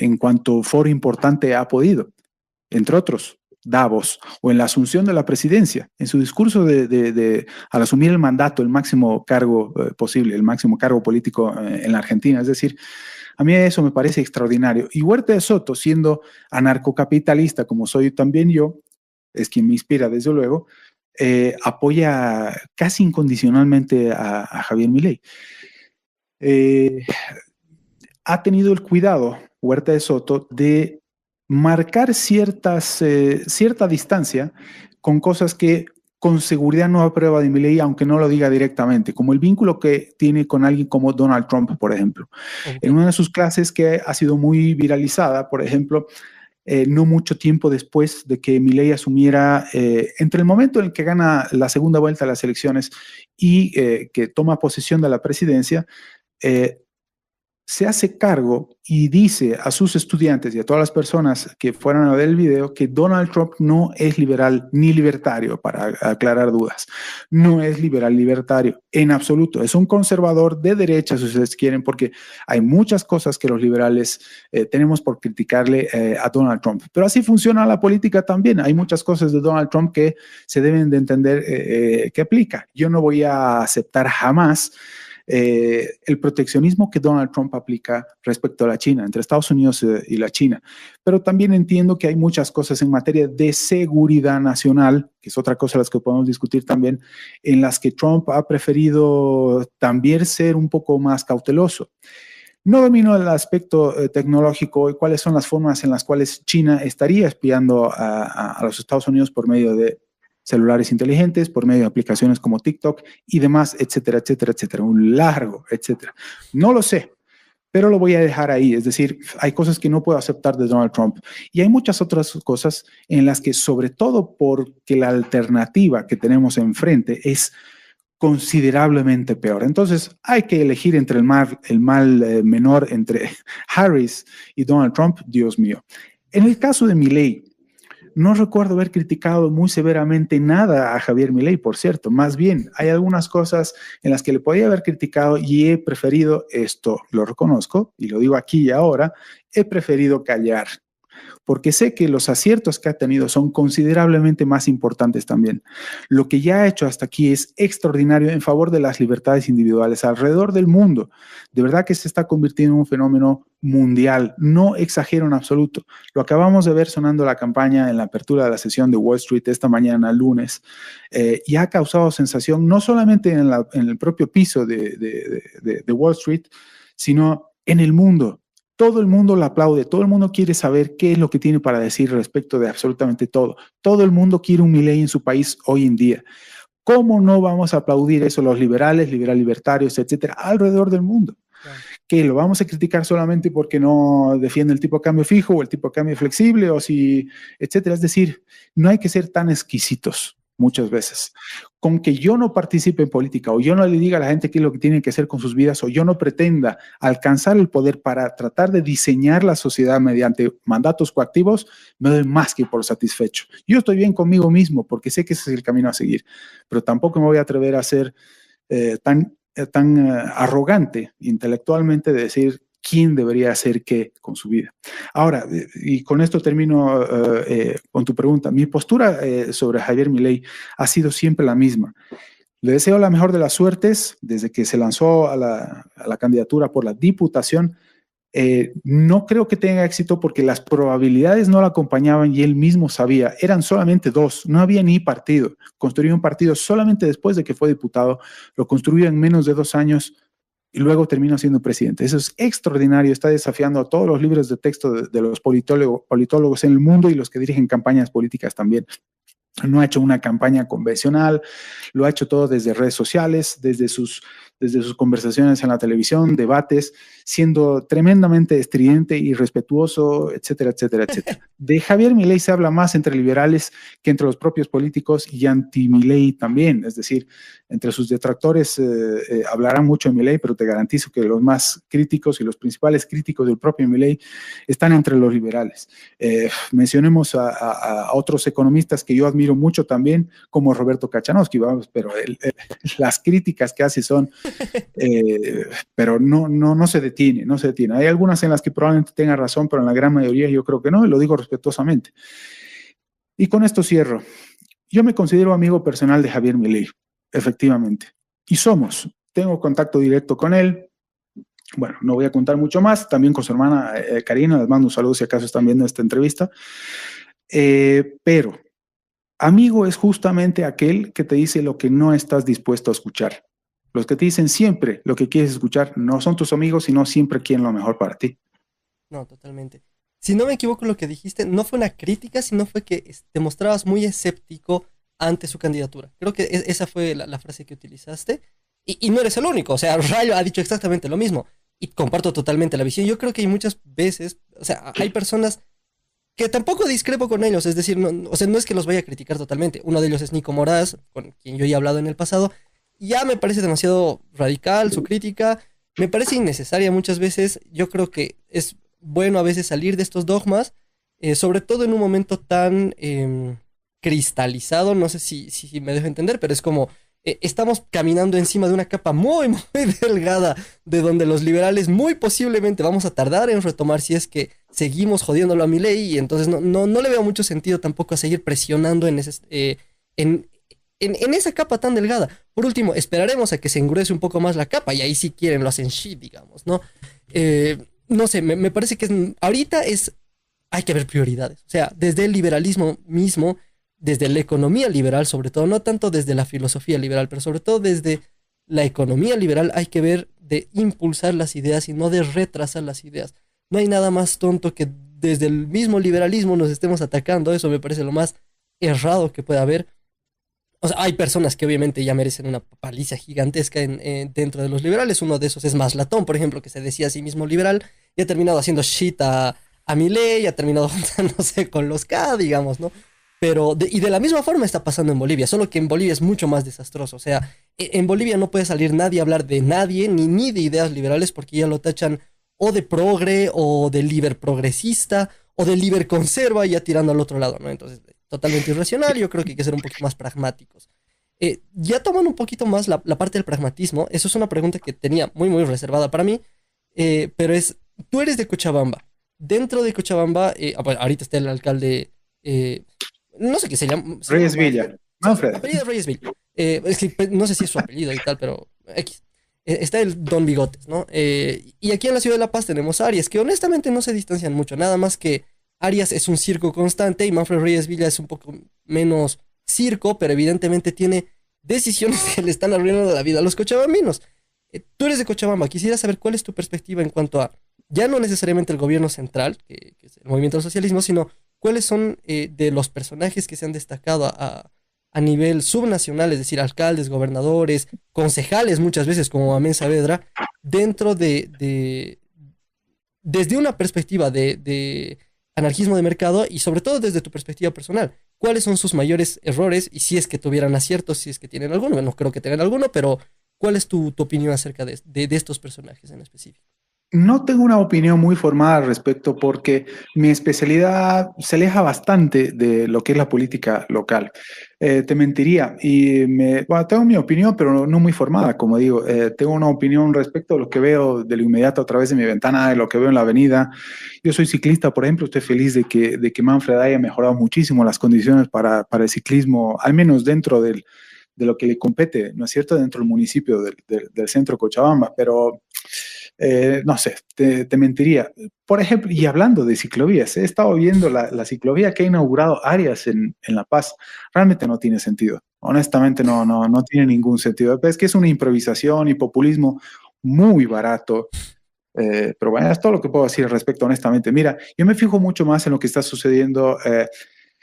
en cuanto foro importante ha podido, entre otros, Davos, o en la asunción de la presidencia, en su discurso al asumir el mandato, el máximo cargo posible, el máximo cargo político en la Argentina? Es decir, a mí eso me parece extraordinario. Y Huerta de Soto, siendo anarcocapitalista como soy también yo, es quien me inspira desde luego, apoya casi incondicionalmente a Javier Milei. Ha tenido el cuidado, Huerta de Soto, de marcar cierta distancia con cosas que con seguridad no aprueba de Milei, aunque no lo diga directamente, como el vínculo que tiene con alguien como Donald Trump, por ejemplo. Okay. En una de sus clases que ha sido muy viralizada, por ejemplo, no mucho tiempo después de que Milei asumiera, entre el momento en el que gana la segunda vuelta de las elecciones y que toma posesión de la presidencia, se hace cargo y dice a sus estudiantes y a todas las personas que fueran a ver el video que Donald Trump no es liberal ni libertario, para aclarar dudas. No es liberal libertario en absoluto. Es un conservador de derecha, si ustedes quieren, porque hay muchas cosas que los liberales tenemos por criticarle a Donald Trump. Pero así funciona la política también. Hay muchas cosas de Donald Trump que se deben de entender que aplica. Yo no voy a aceptar jamás el proteccionismo que Donald Trump aplica respecto a la China, entre Estados Unidos y la China. Pero también entiendo que hay muchas cosas en materia de seguridad nacional, que es otra cosa de las que podemos discutir también, en las que Trump ha preferido también ser un poco más cauteloso. No domino el aspecto tecnológico y cuáles son las formas en las cuales China estaría espiando a los Estados Unidos por medio de celulares inteligentes, por medio de aplicaciones como TikTok y demás, etcétera, etcétera, etcétera. Un largo, etcétera. No lo sé, pero lo voy a dejar ahí. Es decir, hay cosas que no puedo aceptar de Donald Trump y hay muchas otras cosas en las que, sobre todo porque la alternativa que tenemos enfrente es considerablemente peor. Entonces, hay que elegir entre el mal menor entre Harris y Donald Trump, Dios mío. En el caso de Milei, no recuerdo haber criticado muy severamente nada a Javier Milei, por cierto. Más bien, hay algunas cosas en las que le podía haber criticado y he preferido, esto lo reconozco y lo digo aquí y ahora, he preferido callar. Porque sé que los aciertos que ha tenido son considerablemente más importantes también. Lo que ya ha hecho hasta aquí es extraordinario en favor de las libertades individuales alrededor del mundo. De verdad que se está convirtiendo en un fenómeno mundial. No exagero en absoluto. Lo acabamos de ver sonando la campaña en la apertura de la sesión de Wall Street esta mañana, lunes, y ha causado sensación no solamente en el propio piso de Wall Street, sino en el mundo. Todo el mundo la aplaude, todo el mundo quiere saber qué es lo que tiene para decir respecto de absolutamente todo. Todo el mundo quiere un Milei en su país hoy en día. ¿Cómo no vamos a aplaudir eso los liberales, libertarios, etcétera, alrededor del mundo? Claro. ¿Que lo vamos a criticar solamente porque no defiende el tipo de cambio fijo o el tipo de cambio flexible o si, etcétera? Es decir, no hay que ser tan exquisitos muchas veces. Con que yo no participe en política o yo no le diga a la gente qué es lo que tienen que hacer con sus vidas o yo no pretenda alcanzar el poder para tratar de diseñar la sociedad mediante mandatos coactivos, me doy más que por satisfecho. Yo estoy bien conmigo mismo porque sé que ese es el camino a seguir, pero tampoco me voy a atrever a ser tan arrogante intelectualmente de decir quién debería hacer qué con su vida. Ahora, y con esto termino con tu pregunta, mi postura sobre Javier Milei ha sido siempre la misma. Le deseo la mejor de las suertes desde que se lanzó a la candidatura por la diputación. No creo que tenga éxito porque las probabilidades no la acompañaban y él mismo sabía, eran solamente dos, no había ni partido. Construyó un partido solamente después de que fue diputado, lo construyó en menos de 2 años y luego terminó siendo presidente. Eso es extraordinario, está desafiando a todos los libros de texto de los politólogos en el mundo y los que dirigen campañas políticas también. No ha hecho una campaña convencional, lo ha hecho todo desde redes sociales, desde sus conversaciones en la televisión, debates, siendo tremendamente estridente y respetuoso, etcétera, etcétera, etcétera. De Javier Milei se habla más entre liberales que entre los propios políticos y anti-Milei también. Es decir, entre sus detractores hablarán mucho de Milei, pero te garantizo que los más críticos y los principales críticos del propio Milei están entre los liberales. Mencionemos a otros economistas que yo admiro mucho también, como Roberto Kachanowski, vamos, pero las críticas que hace son, pero no se detiene, no se detiene. Hay algunas en las que probablemente tenga razón, pero en la gran mayoría yo creo que no, y lo digo respetuosamente. Y con esto cierro. Yo me considero amigo personal de Javier Milei, efectivamente, y tengo contacto directo con él. Bueno, no voy a contar mucho más, también con su hermana Karina, les mando un saludo si acaso están viendo esta entrevista, pero amigo es justamente aquel que te dice lo que no estás dispuesto a escuchar. Los que te dicen siempre lo que quieres escuchar no son tus amigos, sino siempre quieren lo mejor para ti. No, totalmente. Si no me equivoco, lo que dijiste no fue una crítica, sino fue que te mostrabas muy escéptico ante su candidatura. Creo que esa fue la frase que utilizaste. Y no eres el único. O sea, Rayo ha dicho exactamente lo mismo. Y comparto totalmente la visión. Yo creo que hay muchas veces, o sea, hay personas que tampoco discrepo con ellos. Es decir, no, o sea, no es que los vaya a criticar totalmente. Uno de ellos es Nico Moraz, con quien yo ya he hablado en el pasado. Ya me parece demasiado radical su crítica. Me parece innecesaria muchas veces. Yo creo que es bueno a veces salir de estos dogmas, sobre todo en un momento tan cristalizado, no sé si me dejo entender, pero es como estamos caminando encima de una capa muy, muy delgada, de donde los liberales muy posiblemente vamos a tardar en retomar si es que seguimos jodiéndolo a Milei, y entonces no le veo mucho sentido tampoco a seguir presionando en esa capa tan delgada. Por último, esperaremos a que se engruese un poco más la capa y ahí si quieren lo hacen shit, digamos, ¿no? No sé, me parece que ahorita hay que ver prioridades. O sea, desde el liberalismo mismo, desde la economía liberal sobre todo, no tanto desde la filosofía liberal, pero sobre todo desde la economía liberal hay que ver de impulsar las ideas y no de retrasar las ideas. No hay nada más tonto que desde el mismo liberalismo nos estemos atacando. Eso me parece lo más errado que puede haber. O sea, hay personas que obviamente ya merecen una paliza gigantesca dentro de los liberales. Uno de esos es Maslatón, por ejemplo, que se decía a sí mismo liberal y ha terminado haciendo shit a Milei, ha terminado juntándose con los K, digamos, ¿no? Pero, y de la misma forma está pasando en Bolivia, solo que en Bolivia es mucho más desastroso. O sea, en Bolivia no puede salir nadie a hablar de nadie, ni de ideas liberales, porque ya lo tachan o de progre, o de liber progresista, o de liber conserva, ya tirando al otro lado, ¿no? Entonces, totalmente irracional. Yo creo que hay que ser un poquito más pragmáticos. Ya tomando un poquito más la parte del pragmatismo, eso es una pregunta que tenía muy, muy reservada para mí, pero tú eres de Cochabamba. Dentro de Cochabamba, bueno, ahorita está el alcalde, no sé qué se llama. Reyes Villa, Manfred. Apellido Reyes Villa. Es que no sé si es su apellido y tal, pero X. Está el Don Bigotes, ¿no? Y aquí en la ciudad de La Paz tenemos a Arias, que honestamente no se distancian mucho, nada más que Arias es un circo constante y Manfred Reyes Villa es un poco menos circo, pero evidentemente tiene decisiones que le están arruinando la vida a los cochabambinos. Tú eres de Cochabamba, quisiera saber cuál es tu perspectiva en cuanto a, ya no necesariamente el gobierno central, que es el movimiento del socialismo, sino cuáles son de los personajes que se han destacado a nivel subnacional, es decir, alcaldes, gobernadores, concejales muchas veces como Amén Saavedra, dentro desde una perspectiva de anarquismo de mercado y sobre todo desde tu perspectiva personal. ¿Cuáles son sus mayores errores? Y si es que tuvieran aciertos, si es que tienen alguno, no creo que tengan alguno, pero ¿cuál es tu opinión acerca de estos personajes en específico? No tengo una opinión muy formada al respecto porque mi especialidad se aleja bastante de lo que es la política local. Te mentiría y bueno, tengo mi opinión, pero no muy formada, como digo. Tengo una opinión respecto a lo que veo de lo inmediato a través de mi ventana, de lo que veo en la avenida. Yo soy ciclista, por ejemplo, estoy feliz de que Manfred haya mejorado muchísimo las condiciones para el ciclismo, al menos dentro de lo que le compete, ¿no es cierto?, dentro del municipio del centro de Cochabamba, pero no sé, te mentiría. Por ejemplo, y hablando de ciclovías, he estado viendo la ciclovía que ha inaugurado Arias en La Paz. Realmente no tiene sentido. Honestamente no tiene ningún sentido. Es que es una improvisación y populismo muy barato. Pero bueno, es todo lo que puedo decir al respecto, honestamente. Mira, yo me fijo mucho más en lo que está sucediendo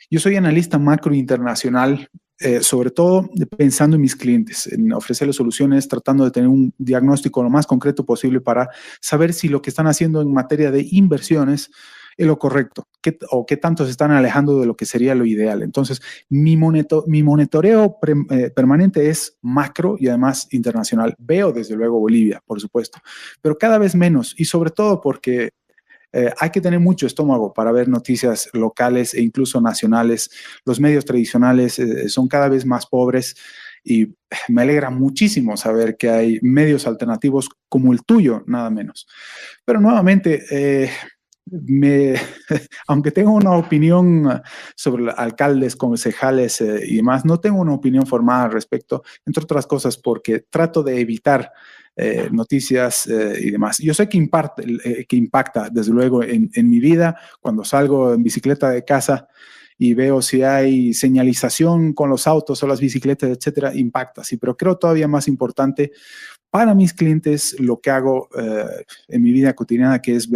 Yo soy analista macro internacional, sobre todo pensando en mis clientes, en ofrecerles soluciones, tratando de tener un diagnóstico lo más concreto posible para saber si lo que están haciendo en materia de inversiones es lo correcto, o qué tanto se están alejando de lo que sería lo ideal. Entonces, mi monitoreo permanente es macro y además internacional. Veo desde luego Bolivia, por supuesto, pero cada vez menos, y sobre todo porque hay que tener mucho estómago para ver noticias locales e incluso nacionales. Los medios tradicionales son cada vez más pobres y me alegra muchísimo saber que hay medios alternativos como el tuyo, nada menos. Pero nuevamente, me, aunque tengo una opinión sobre alcaldes, concejales y demás, no tengo una opinión formada al respecto, entre otras cosas porque trato de evitar noticias y demás. Yo sé que impacta desde luego en mi vida cuando salgo en bicicleta de casa y veo si hay señalización con los autos o las bicicletas, etcétera, impacta, sí, pero creo todavía más importante para mis clientes lo que hago en mi vida cotidiana, que es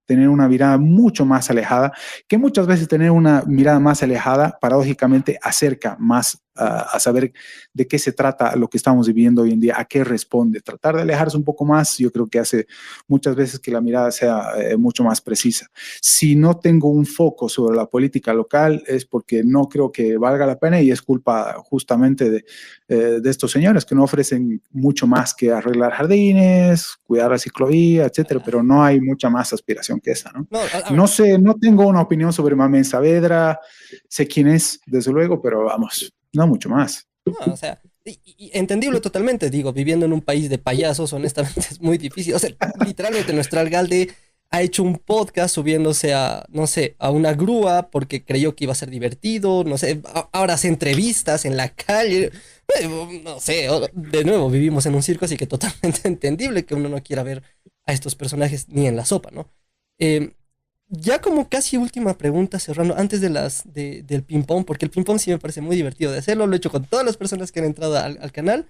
tener una mirada mucho más alejada, que muchas veces tener una mirada más alejada, paradójicamente, acerca más a saber de qué se trata lo que estamos viviendo hoy en día, a qué responde. Tratar de alejarse un poco más, yo creo que hace muchas veces que la mirada sea mucho más precisa. Si no tengo un foco sobre la política local, es porque no creo que valga la pena y es culpa justamente de estos señores que no ofrecen mucho más que arreglar jardines, cuidar la ciclovía, etcétera, pero no hay mucha más aspiración que esa, ¿no? No, a ver, No sé, no tengo una opinión sobre Mamen Saavedra, sé quién es, desde luego, pero vamos, no mucho más. no, o sea, y entendible totalmente, digo, viviendo en un país de payasos, honestamente es muy difícil. O sea, literalmente nuestro alcalde ha hecho un podcast subiéndose a, no sé, a una grúa porque creyó que iba a ser divertido, no sé, ahora hace entrevistas en la calle, no sé, de nuevo vivimos en un circo, así que totalmente entendible que uno no quiera ver a estos personajes ni en la sopa, ¿no? Eh, ya como casi última pregunta, cerrando, antes del ping-pong, porque el ping-pong sí me parece muy divertido de hacerlo, lo he hecho con todas las personas que han entrado al canal.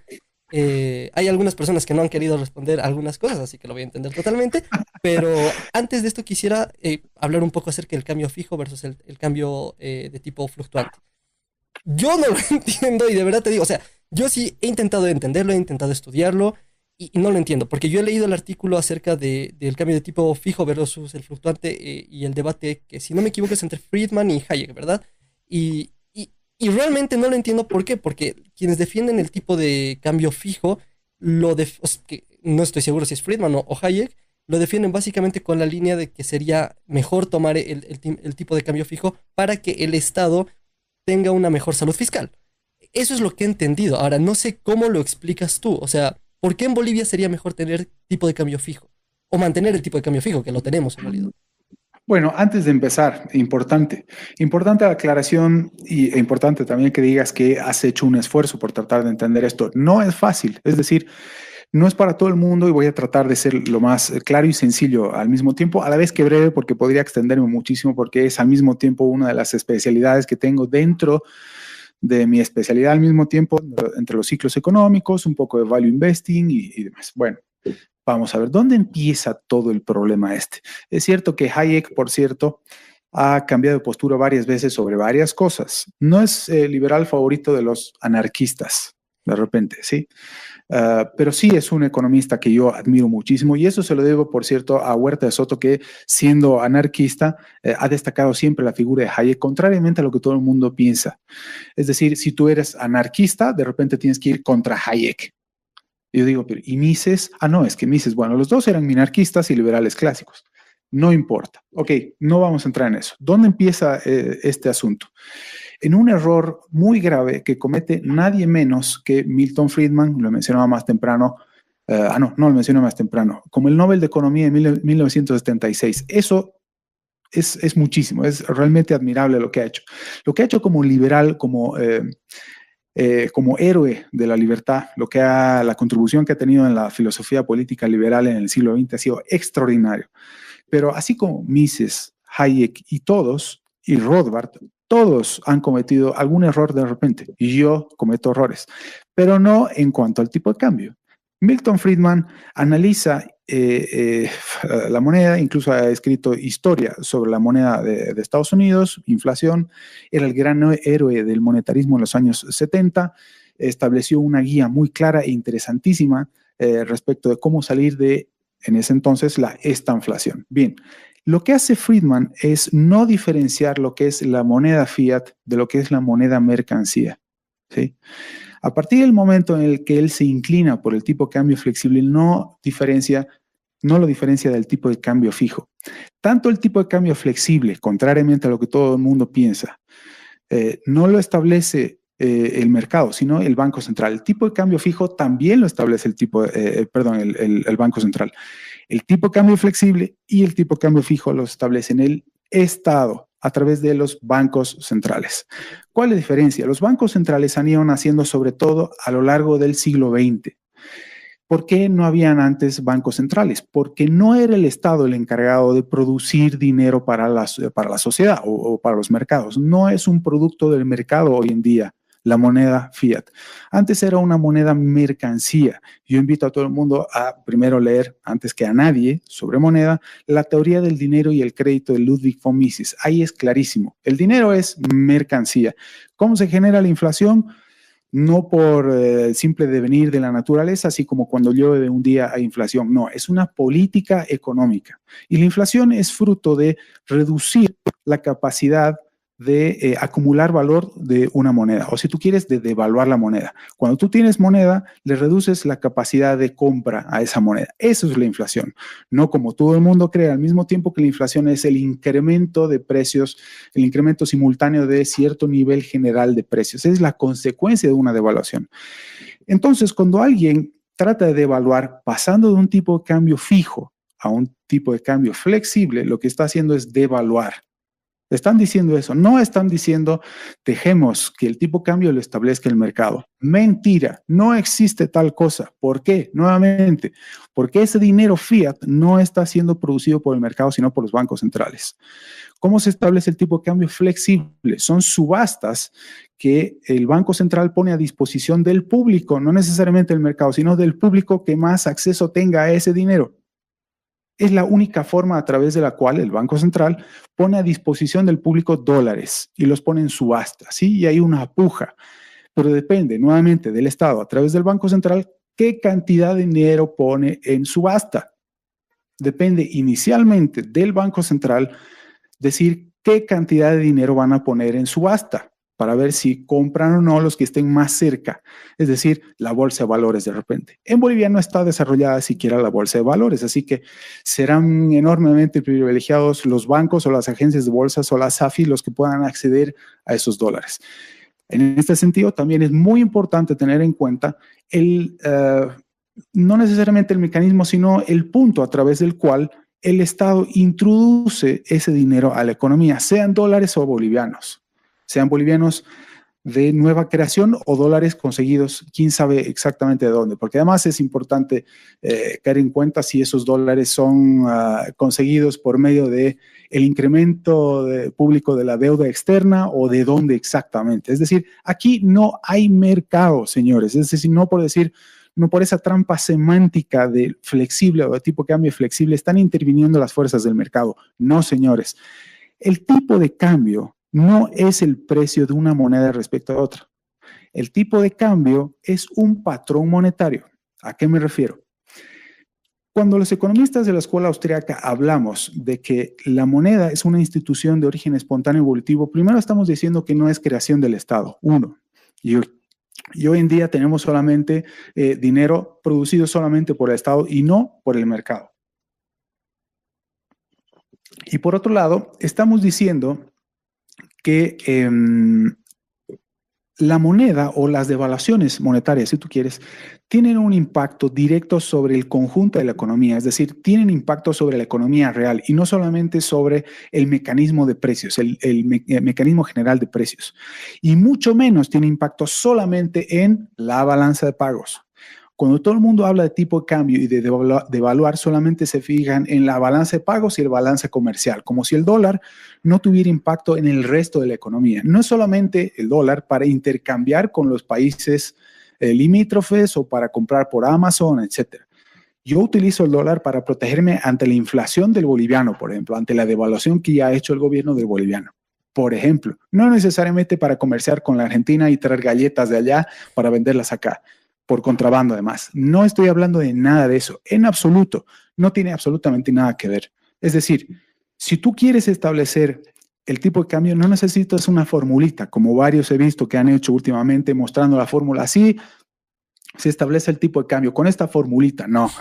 Hay algunas personas que no han querido responder algunas cosas, así que lo voy a entender totalmente. Pero antes de esto quisiera hablar un poco acerca del cambio fijo versus el cambio de tipo fluctuante. Yo no lo entiendo y de verdad te digo, o sea, yo sí he intentado entenderlo, he intentado estudiarlo y no lo entiendo, porque yo he leído el artículo acerca del cambio de tipo fijo versus el fluctuante y el debate que, si no me equivoco, es entre Friedman y Hayek, ¿verdad? Y realmente no lo entiendo por qué, porque quienes defienden el tipo de cambio fijo, o sea, que no estoy seguro si es Friedman o Hayek, lo defienden básicamente con la línea de que sería mejor tomar el tipo de cambio fijo para que el Estado tenga una mejor salud fiscal. Eso es lo que he entendido. Ahora, no sé cómo lo explicas tú. O sea, ¿por qué en Bolivia sería mejor tener tipo de cambio fijo? O mantener el tipo de cambio fijo, que lo tenemos en realidad. Bueno, antes de empezar, importante la aclaración e importante también que digas que has hecho un esfuerzo por tratar de entender esto. No es fácil, es decir, no es para todo el mundo y voy a tratar de ser lo más claro y sencillo al mismo tiempo, a la vez que breve, porque podría extenderme muchísimo, porque es al mismo tiempo una de las especialidades que tengo dentro de mi especialidad, al mismo tiempo entre los ciclos económicos, un poco de value investing y demás. Bueno. Vamos a ver, ¿dónde empieza todo el problema este? Es cierto que Hayek, por cierto, ha cambiado de postura varias veces sobre varias cosas. No es el liberal favorito de los anarquistas, de repente, ¿sí? Pero sí es un economista que yo admiro muchísimo y eso se lo debo, por cierto, a Huerta de Soto, que siendo anarquista ha destacado siempre la figura de Hayek, contrariamente a lo que todo el mundo piensa. Es decir, si tú eres anarquista, de repente tienes que ir contra Hayek. Yo digo, pero ¿y Mises? Ah, no, es que Mises, bueno, los dos eran minarquistas y liberales clásicos. No importa. Ok, no vamos a entrar en eso. ¿Dónde empieza este asunto? En un error muy grave que comete nadie menos que Milton Friedman, lo mencionaba más temprano, no lo mencioné más temprano, como el Nobel de Economía de 1976. Eso es muchísimo, es realmente admirable lo que ha hecho. Lo que ha hecho como liberal, como héroe de la libertad, la contribución que ha tenido en la filosofía política liberal en el siglo XX ha sido extraordinario. Pero así como Mises, Hayek y Rothbard, todos han cometido algún error de repente. Y yo cometo errores, pero no en cuanto al tipo de cambio. Milton Friedman analiza la moneda, incluso ha escrito historia sobre la moneda de Estados Unidos, inflación, era el gran héroe del monetarismo en los años 70, estableció una guía muy clara e interesantísima respecto de cómo salir de, en ese entonces, la estanflación. Bien, lo que hace Friedman es no diferenciar lo que es la moneda fiat de lo que es la moneda mercancía, ¿sí? A partir del momento en el que él se inclina por el tipo de cambio flexible, no lo diferencia del tipo de cambio fijo. Tanto el tipo de cambio flexible, contrariamente a lo que todo el mundo piensa, no lo establece el mercado, sino el Banco Central. El tipo de cambio fijo también lo establece el Banco Central. El tipo de cambio flexible y el tipo de cambio fijo lo establecen el Estado a través de los bancos centrales. ¿Cuál es la diferencia? Los bancos centrales han ido naciendo sobre todo a lo largo del siglo XX. ¿Por qué no habían antes bancos centrales? Porque no era el Estado el encargado de producir dinero para la sociedad o para los mercados. No es un producto del mercado hoy en día la moneda fiat. Antes era una moneda mercancía. Yo invito a todo el mundo a primero leer, antes que a nadie, sobre moneda, la teoría del dinero y el crédito de Ludwig von Mises. Ahí es clarísimo. El dinero es mercancía. ¿Cómo se genera la inflación? No por simple devenir de la naturaleza, así como cuando llueve de un día hay inflación. No, es una política económica. Y la inflación es fruto de reducir la capacidad de acumular valor de una moneda, o si tú quieres, de devaluar la moneda. Cuando tú tienes moneda, le reduces la capacidad de compra a esa moneda. Eso es la inflación. No como todo el mundo cree, al mismo tiempo que la inflación es el incremento de precios, el incremento simultáneo de cierto nivel general de precios. Es la consecuencia de una devaluación. Entonces, cuando alguien trata de devaluar pasando de un tipo de cambio fijo a un tipo de cambio flexible, lo que está haciendo es devaluar. Están diciendo eso, no están diciendo dejemos que el tipo de cambio lo establezca el mercado. Mentira, no existe tal cosa. ¿Por qué? Nuevamente, porque ese dinero fiat no está siendo producido por el mercado, sino por los bancos centrales. ¿Cómo se establece el tipo de cambio flexible? Son subastas que el Banco Central pone a disposición del público, no necesariamente del mercado, sino del público que más acceso tenga a ese dinero. Es la única forma a través de la cual el Banco Central pone a disposición del público dólares y los pone en subasta, ¿sí? Y hay una puja, pero depende nuevamente del Estado a través del Banco Central qué cantidad de dinero pone en subasta. Depende inicialmente del Banco Central decir qué cantidad de dinero van a poner en subasta para ver si compran o no los que estén más cerca, es decir, la bolsa de valores de repente. En Bolivia no está desarrollada siquiera la bolsa de valores, así que serán enormemente privilegiados los bancos o las agencias de bolsas o las SAFI los que puedan acceder a esos dólares. En este sentido, también es muy importante tener en cuenta no necesariamente el mecanismo, sino el punto a través del cual el Estado introduce ese dinero a la economía, sean dólares o bolivianos. Sean bolivianos de nueva creación o dólares conseguidos, quién sabe exactamente de dónde, porque además es importante caer en cuenta si esos dólares son conseguidos por medio de el incremento público de la deuda externa o de dónde exactamente. Es decir, aquí no hay mercado, señores, es decir, no por esa trampa semántica de flexible o de tipo de cambio flexible están interviniendo las fuerzas del mercado. No, señores. El tipo de cambio no es el precio de una moneda respecto a otra. El tipo de cambio es un patrón monetario. ¿A qué me refiero? Cuando los economistas de la escuela austriaca hablamos de que la moneda es una institución de origen espontáneo evolutivo, primero estamos diciendo que no es creación del Estado, uno. Y hoy en día tenemos solamente dinero producido solamente por el Estado y no por el mercado. Y por otro lado, estamos diciendo que la moneda o las devaluaciones monetarias, si tú quieres, tienen un impacto directo sobre el conjunto de la economía, es decir, tienen impacto sobre la economía real y no solamente sobre el mecanismo de precios, el mecanismo general de precios. Y mucho menos tiene impacto solamente en la balanza de pagos. Cuando todo el mundo habla de tipo de cambio y de devaluar, solamente se fijan en la balanza de pagos y el balance comercial, como si el dólar no tuviera impacto en el resto de la economía. No es solamente el dólar para intercambiar con los países limítrofes o para comprar por Amazon, etcétera. Yo utilizo el dólar para protegerme ante la inflación del boliviano, por ejemplo, ante la devaluación que ya ha hecho el gobierno del boliviano. Por ejemplo, no necesariamente para comerciar con la Argentina y traer galletas de allá para venderlas acá, por contrabando además. No estoy hablando de nada de eso, en absoluto. No tiene absolutamente nada que ver. Es decir, si tú quieres establecer el tipo de cambio, no necesitas una formulita, como varios he visto que han hecho últimamente mostrando la fórmula. Así se establece el tipo de cambio con esta formulita. No.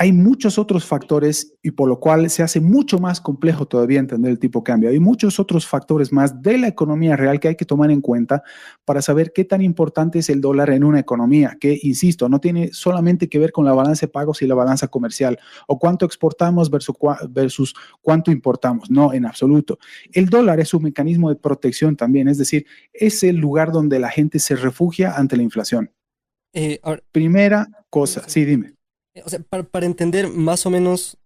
Hay muchos otros factores y por lo cual se hace mucho más complejo todavía entender el tipo de cambio. Hay muchos otros factores más de la economía real que hay que tomar en cuenta para saber qué tan importante es el dólar en una economía, que, insisto, no tiene solamente que ver con la balanza de pagos y la balanza comercial o cuánto exportamos versus cuánto importamos. No, en absoluto. El dólar es un mecanismo de protección también, es decir, es el lugar donde la gente se refugia ante la inflación. Ahora, Primera cosa, sí, dime. o sea, para entender más o menos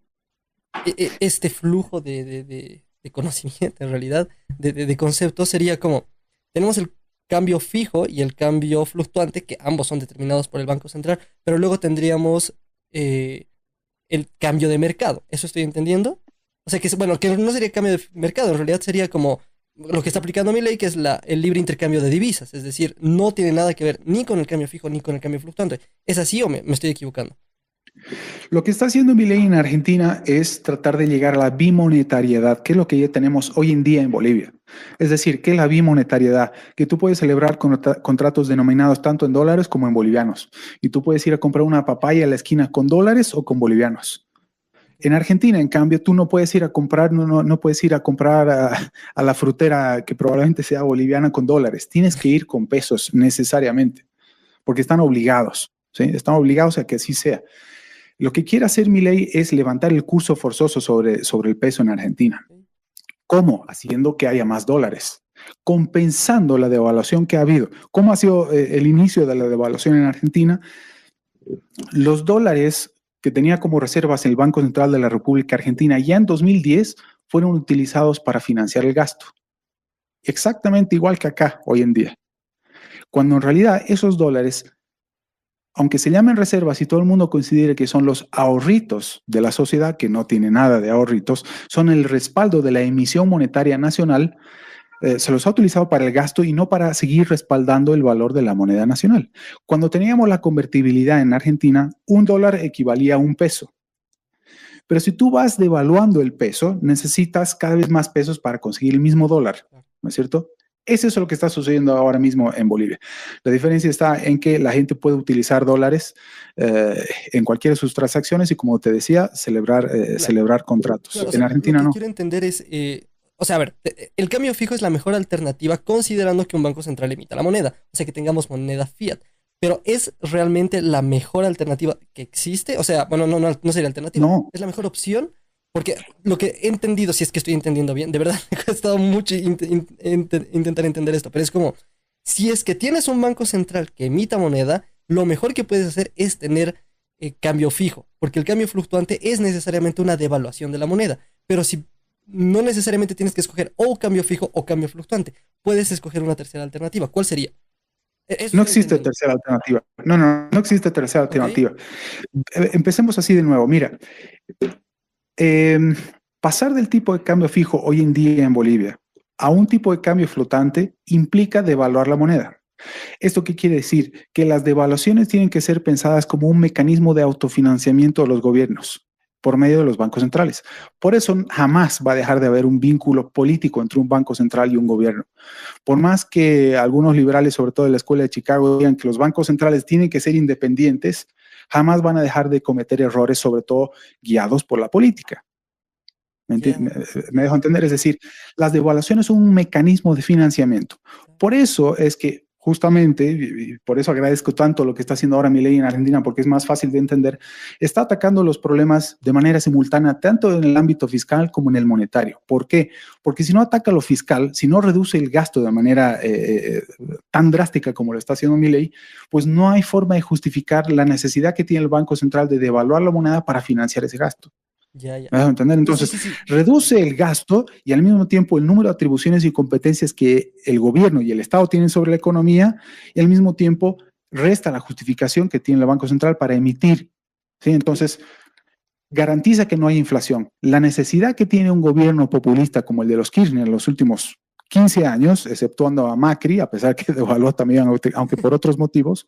este flujo de conocimiento, en realidad, de conceptos, sería como, tenemos el cambio fijo y el cambio fluctuante, que ambos son determinados por el Banco Central, pero luego tendríamos el cambio de mercado. ¿Eso estoy entendiendo? O sea, bueno, que no sería cambio de mercado, en realidad sería como lo que está aplicando mi ley, que es el libre intercambio de divisas. Es decir, no tiene nada que ver ni con el cambio fijo ni con el cambio fluctuante. ¿Es así o me estoy equivocando? Lo que está haciendo Milei en Argentina es tratar de llegar a la bimonetariedad, que es lo que ya tenemos hoy en día en Bolivia. Es decir, ¿qué es la bimonetariedad? Que tú puedes celebrar contratos denominados tanto en dólares como en bolivianos. Y tú puedes ir a comprar una papaya a la esquina con dólares o con bolivianos. En Argentina, en cambio, tú no puedes ir a comprar, no puedes ir a comprar a la frutera que probablemente sea boliviana con dólares. Tienes que ir con pesos necesariamente, porque están obligados, ¿sí? Están obligados a que así sea. Lo que quiere hacer Milei es levantar el curso forzoso sobre el peso en Argentina. ¿Cómo? Haciendo que haya más dólares, compensando la devaluación que ha habido. ¿Cómo ha sido el inicio de la devaluación en Argentina? Los dólares que tenía como reservas el Banco Central de la República Argentina ya en 2010 fueron utilizados para financiar el gasto. Exactamente igual que acá hoy en día. Cuando en realidad esos dólares, aunque se llamen reservas y todo el mundo considere que son los ahorritos de la sociedad, que no tiene nada de ahorritos, son el respaldo de la emisión monetaria nacional, se los ha utilizado para el gasto y no para seguir respaldando el valor de la moneda nacional. Cuando teníamos la convertibilidad en Argentina, un dólar equivalía a un peso. Pero si tú vas devaluando el peso, necesitas cada vez más pesos para conseguir el mismo dólar, ¿no es cierto? Eso es lo que está sucediendo ahora mismo en Bolivia. La diferencia está en que la gente puede utilizar dólares en cualquiera de sus transacciones y, como te decía, celebrar contratos. Claro, o En sea, lo Argentina que no. quiero entender es, o sea, a ver, el cambio fijo es la mejor alternativa considerando que un banco central emita la moneda, o sea, que tengamos moneda fiat. Pero ¿es realmente la mejor alternativa que existe? O sea, bueno, no sería alternativa, No, ¿es la mejor opción? Porque lo que he entendido, si es que estoy entendiendo bien, de verdad me ha costado mucho intentar entender esto, pero es como, si es que tienes un banco central que emita moneda, lo mejor que puedes hacer es tener cambio fijo, porque el cambio fluctuante es necesariamente una devaluación de la moneda, pero si no necesariamente tienes que escoger o cambio fijo o cambio fluctuante, puedes escoger una tercera alternativa. ¿Cuál sería? Eso no estoy existe entendiendo. tercera alternativa. No existe tercera ¿Ok? alternativa. Empecemos así de nuevo. Mira, eh, pasar del tipo de cambio fijo hoy en día en Bolivia a un tipo de cambio flotante implica devaluar la moneda. ¿Esto qué quiere decir? Que las devaluaciones tienen que ser pensadas como un mecanismo de autofinanciamiento de los gobiernos por medio de los bancos centrales. Por eso jamás va a dejar de haber un vínculo político entre un banco central y un gobierno. Por más que algunos liberales, sobre todo de la Escuela de Chicago, digan que los bancos centrales tienen que ser independientes, jamás van a dejar de cometer errores, sobre todo guiados por la política. Ya. Me dejo entender, es decir, las devaluaciones son un mecanismo de financiamiento. Por eso es que justamente, y por eso agradezco tanto lo que está haciendo ahora Milei en Argentina, porque es más fácil de entender, está atacando los problemas de manera simultánea, tanto en el ámbito fiscal como en el monetario. ¿Por qué? Porque si no ataca lo fiscal, si no reduce el gasto de manera tan drástica como lo está haciendo Milei, pues no hay forma de justificar la necesidad que tiene el Banco Central de devaluar la moneda para financiar ese gasto. Ya, ya. ¿Me vas a entender? Sí, sí, Entonces, sí, sí. reduce el gasto y al mismo tiempo el número de atribuciones y competencias que el gobierno y el Estado tienen sobre la economía y al mismo tiempo resta la justificación que tiene el Banco Central para emitir. ¿Sí? Entonces, garantiza que no hay inflación. La necesidad que tiene un gobierno populista como el de los Kirchner en los últimos 15 años, exceptuando a Macri, a pesar que devaluó también, aunque por otros motivos,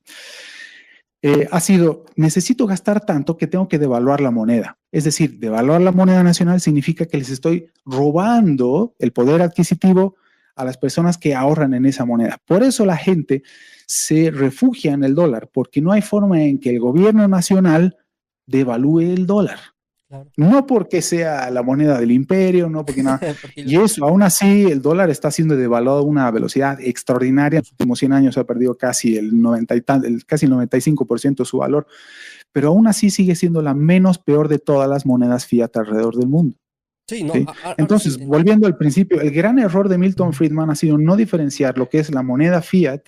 ha sido, necesito gastar tanto que tengo que devaluar la moneda. Es decir, devaluar la moneda nacional significa que les estoy robando el poder adquisitivo a las personas que ahorran en esa moneda. Por eso la gente se refugia en el dólar, porque no hay forma en que el gobierno nacional devalúe el dólar. Claro. No porque sea la moneda del imperio, no porque nada. Porque Y eso, aún así, el dólar está siendo devaluado a una velocidad extraordinaria. En los últimos 100 años ha perdido casi el 90 y casi el 95% de su valor, pero aún así sigue siendo la menos peor de todas las monedas fiat alrededor del mundo. sí, no, ¿Sí? ahora sí Entonces, entendí. volviendo al principio, el gran error de Milton Friedman ha sido no diferenciar lo que es la moneda fiat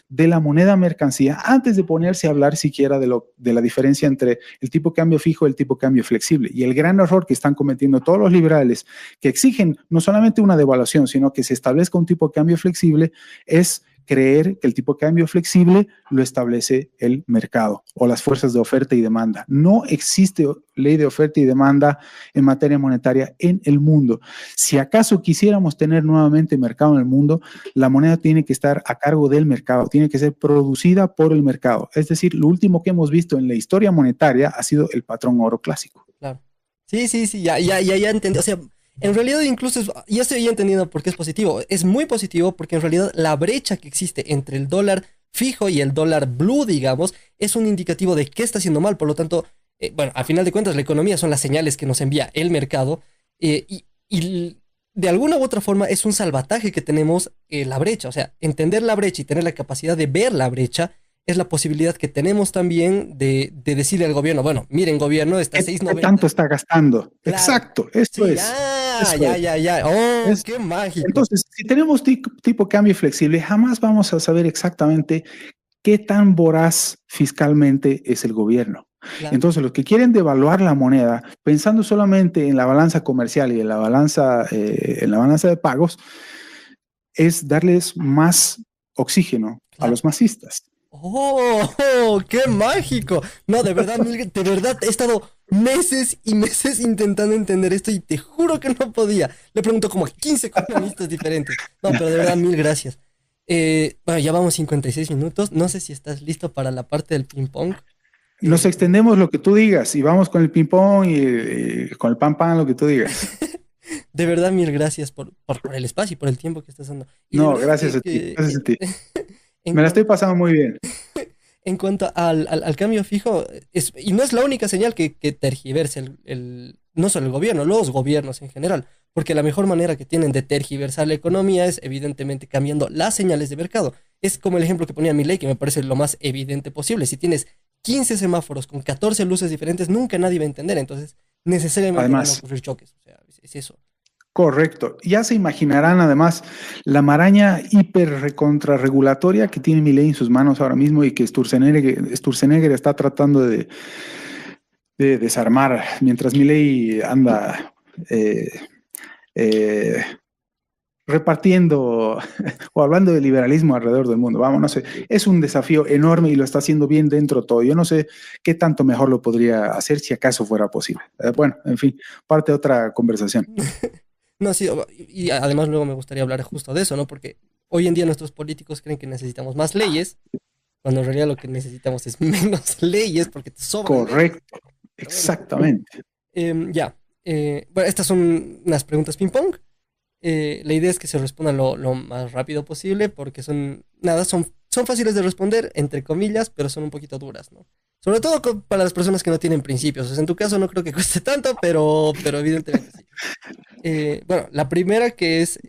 de la moneda mercancía antes de ponerse a hablar siquiera de la diferencia entre el tipo de cambio fijo y el tipo de cambio flexible. Y el gran error que están cometiendo todos los liberales que exigen no solamente una devaluación, sino que se establezca un tipo de cambio flexible es creer que el tipo de cambio flexible lo establece el mercado o las fuerzas de oferta y demanda. No existe ley de oferta y demanda en materia monetaria en el mundo. Si acaso quisiéramos tener nuevamente mercado en el mundo, la moneda tiene que estar a cargo del mercado, tiene que ser producida por el mercado. Es decir, lo último que hemos visto en la historia monetaria ha sido el patrón oro clásico. Claro. Sí, sí, sí, ya entendí. O sea, en realidad incluso ya estoy entendiendo por qué es positivo. Es muy positivo porque en realidad la brecha que existe entre el dólar fijo y el dólar blue, digamos, es un indicativo de qué está haciendo mal. Por lo tanto, bueno, a final de cuentas la economía son las señales que nos envía el mercado y de alguna u otra forma es un salvataje que tenemos la brecha. O sea, entender la brecha y tener la capacidad de ver la brecha es la posibilidad que tenemos también de decirle al gobierno, bueno, miren gobierno, está ¿Qué tanto 6.90. está gastando? Claro. Exacto, esto Sí, es. ah, Eso ya, es. ya, ya. Oh, Es qué mágico. Entonces, si tenemos tipo cambio flexible, jamás vamos a saber exactamente qué tan voraz fiscalmente es el gobierno. Claro. Entonces, los que quieren devaluar la moneda, pensando solamente en la balanza comercial y en la balanza de pagos, es darles más oxígeno a Claro. los masistas. Oh, oh, qué mágico. No, de verdad, de verdad, he estado meses y meses intentando entender esto y te juro que no podía. Le pregunto como a 15 economistas diferentes. No, pero de verdad, mil gracias. Bueno, ya vamos 56 minutos. No sé si estás listo para la parte del ping pong. Nos extendemos lo que tú digas y vamos con el ping-pong y con el pan, lo que tú digas. De verdad, mil gracias por el espacio y por el tiempo que estás dando. Y de No, verdad gracias a ti, gracias a ti. en Me la estoy cuanto, pasando muy bien. en cuanto al cambio fijo, y no es la única señal que tergiversa no solo el gobierno, los gobiernos en general, porque la mejor manera que tienen de tergiversar la economía es evidentemente cambiando las señales de mercado. Es como el ejemplo que ponía Milei, que me parece lo más evidente posible. Si tienes 15 semáforos con 14 luces diferentes, nunca nadie va a entender, entonces necesariamente van a Además, ocurrir choques. O sea, es eso. correcto. Ya se imaginarán además la maraña hiper recontrarregulatoria que tiene Milei en sus manos ahora mismo y que Sturzenegger está tratando de desarmar mientras Milei anda eh, eh, repartiendo o hablando de liberalismo alrededor del mundo. Vamos, no sé, es un desafío enorme y lo está haciendo bien dentro de todo. Yo no sé qué tanto mejor lo podría hacer si acaso fuera posible. Bueno, en fin, parte de otra conversación. No, sí, y además luego me gustaría hablar justo de eso, ¿no? Porque hoy en día nuestros políticos creen que necesitamos más leyes, cuando en realidad lo que necesitamos es menos leyes porque te sobran leyes. Correcto, Pero bueno, exactamente. ya. Bueno, estas son unas preguntas ping-pong. La idea es que se respondan lo más rápido posible porque nada, son fáciles de responder, entre comillas, pero son un poquito duras, ¿no? Sobre todo para las personas que no tienen principios. O sea, en tu caso no creo que cueste tanto, pero evidentemente sí. Bueno, la primera que es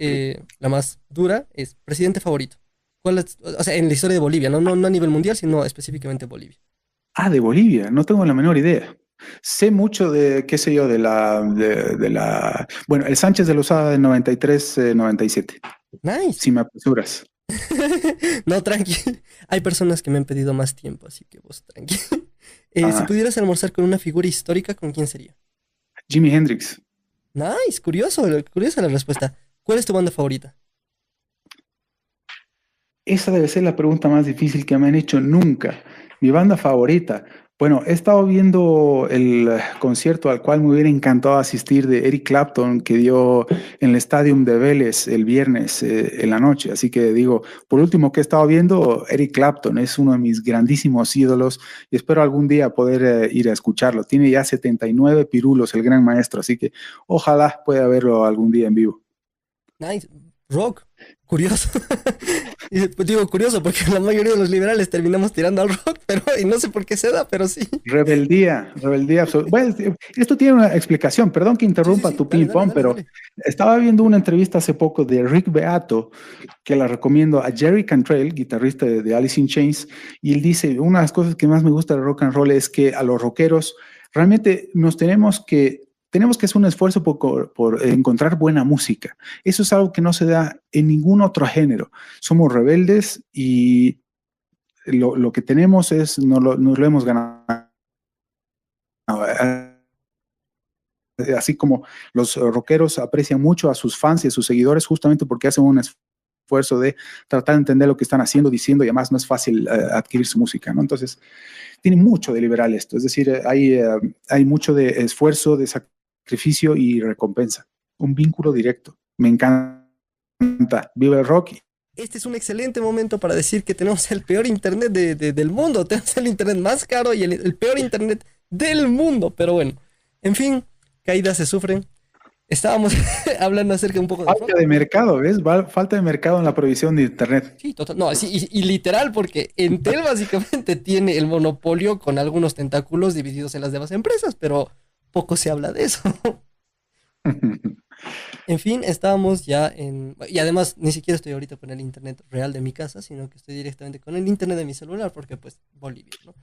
la más dura es presidente favorito. ¿Cuál es? O sea, en la historia de Bolivia, no a nivel mundial, sino específicamente Bolivia. Ah, de Bolivia, no tengo la menor idea. Sé mucho de, qué sé yo, bueno, el Sánchez de Lozada de 93, 97, Nice. si me apresuras. No, tranqui. Hay personas que me han pedido más tiempo, así que vos tranqui. Si Ah, pudieras almorzar con una figura histórica, ¿con quién sería? Jimi Hendrix. Nice, curioso, curiosa la respuesta. ¿Cuál es tu banda favorita? Esa debe ser la pregunta más difícil que me han hecho nunca. Mi banda favorita. Bueno, he estado viendo el concierto al cual me hubiera encantado asistir de Eric Clapton que dio en el Stadium de Vélez el viernes en la noche. Así que digo, por último que he estado viendo, Eric Clapton es uno de mis grandísimos ídolos y espero algún día poder ir a escucharlo. Tiene ya 79 pirulos, el gran maestro, así que ojalá pueda verlo algún día en vivo. Nice. Rock. Curioso. Y, pues, digo curioso porque la mayoría de los liberales terminamos tirando al rock, pero y no sé por qué se da, pero sí. Rebeldía, rebeldía absoluta. Bueno, esto tiene una explicación, perdón que Sí, sí, interrumpa sí. tu Dale, dale, ping-pong, dale, pero dale. estaba viendo una entrevista hace poco de Rick Beato, que la recomiendo a Jerry Cantrell, guitarrista de Alice in Chains, y él dice, una de las cosas que más me gusta del rock and roll es que a los rockeros realmente nos tenemos que hacer un esfuerzo por encontrar buena música. Eso es algo que no se da en ningún otro género. Somos rebeldes y lo que tenemos es, nos lo hemos ganado. Así como los rockeros aprecian mucho a sus fans y a sus seguidores justamente porque hacen un esfuerzo de tratar de entender lo que están haciendo, diciendo, y además no es fácil adquirir su música, ¿no? Entonces, tiene mucho de liberal esto, es decir, hay mucho de esfuerzo, de sacrificio y recompensa, un vínculo directo. Me encanta, viva el rock. Este es un excelente momento para decir que tenemos el peor internet del mundo. Tenemos el internet más caro y el peor internet del mundo. Pero bueno, en fin, caídas se sufren. Estábamos hablando acerca un poco de Falta rock. de mercado, ¿ves? Falta de mercado en la provisión de Internet. Sí, total. No, sí, y literal, porque Entel básicamente tiene el monopolio con algunos tentáculos divididos en las demás empresas, pero poco se habla de eso. En fin, estábamos ya en... Y además, ni siquiera estoy ahorita con el internet real de mi casa, sino que estoy directamente con el internet de mi celular, porque pues Bolivia, ¿no?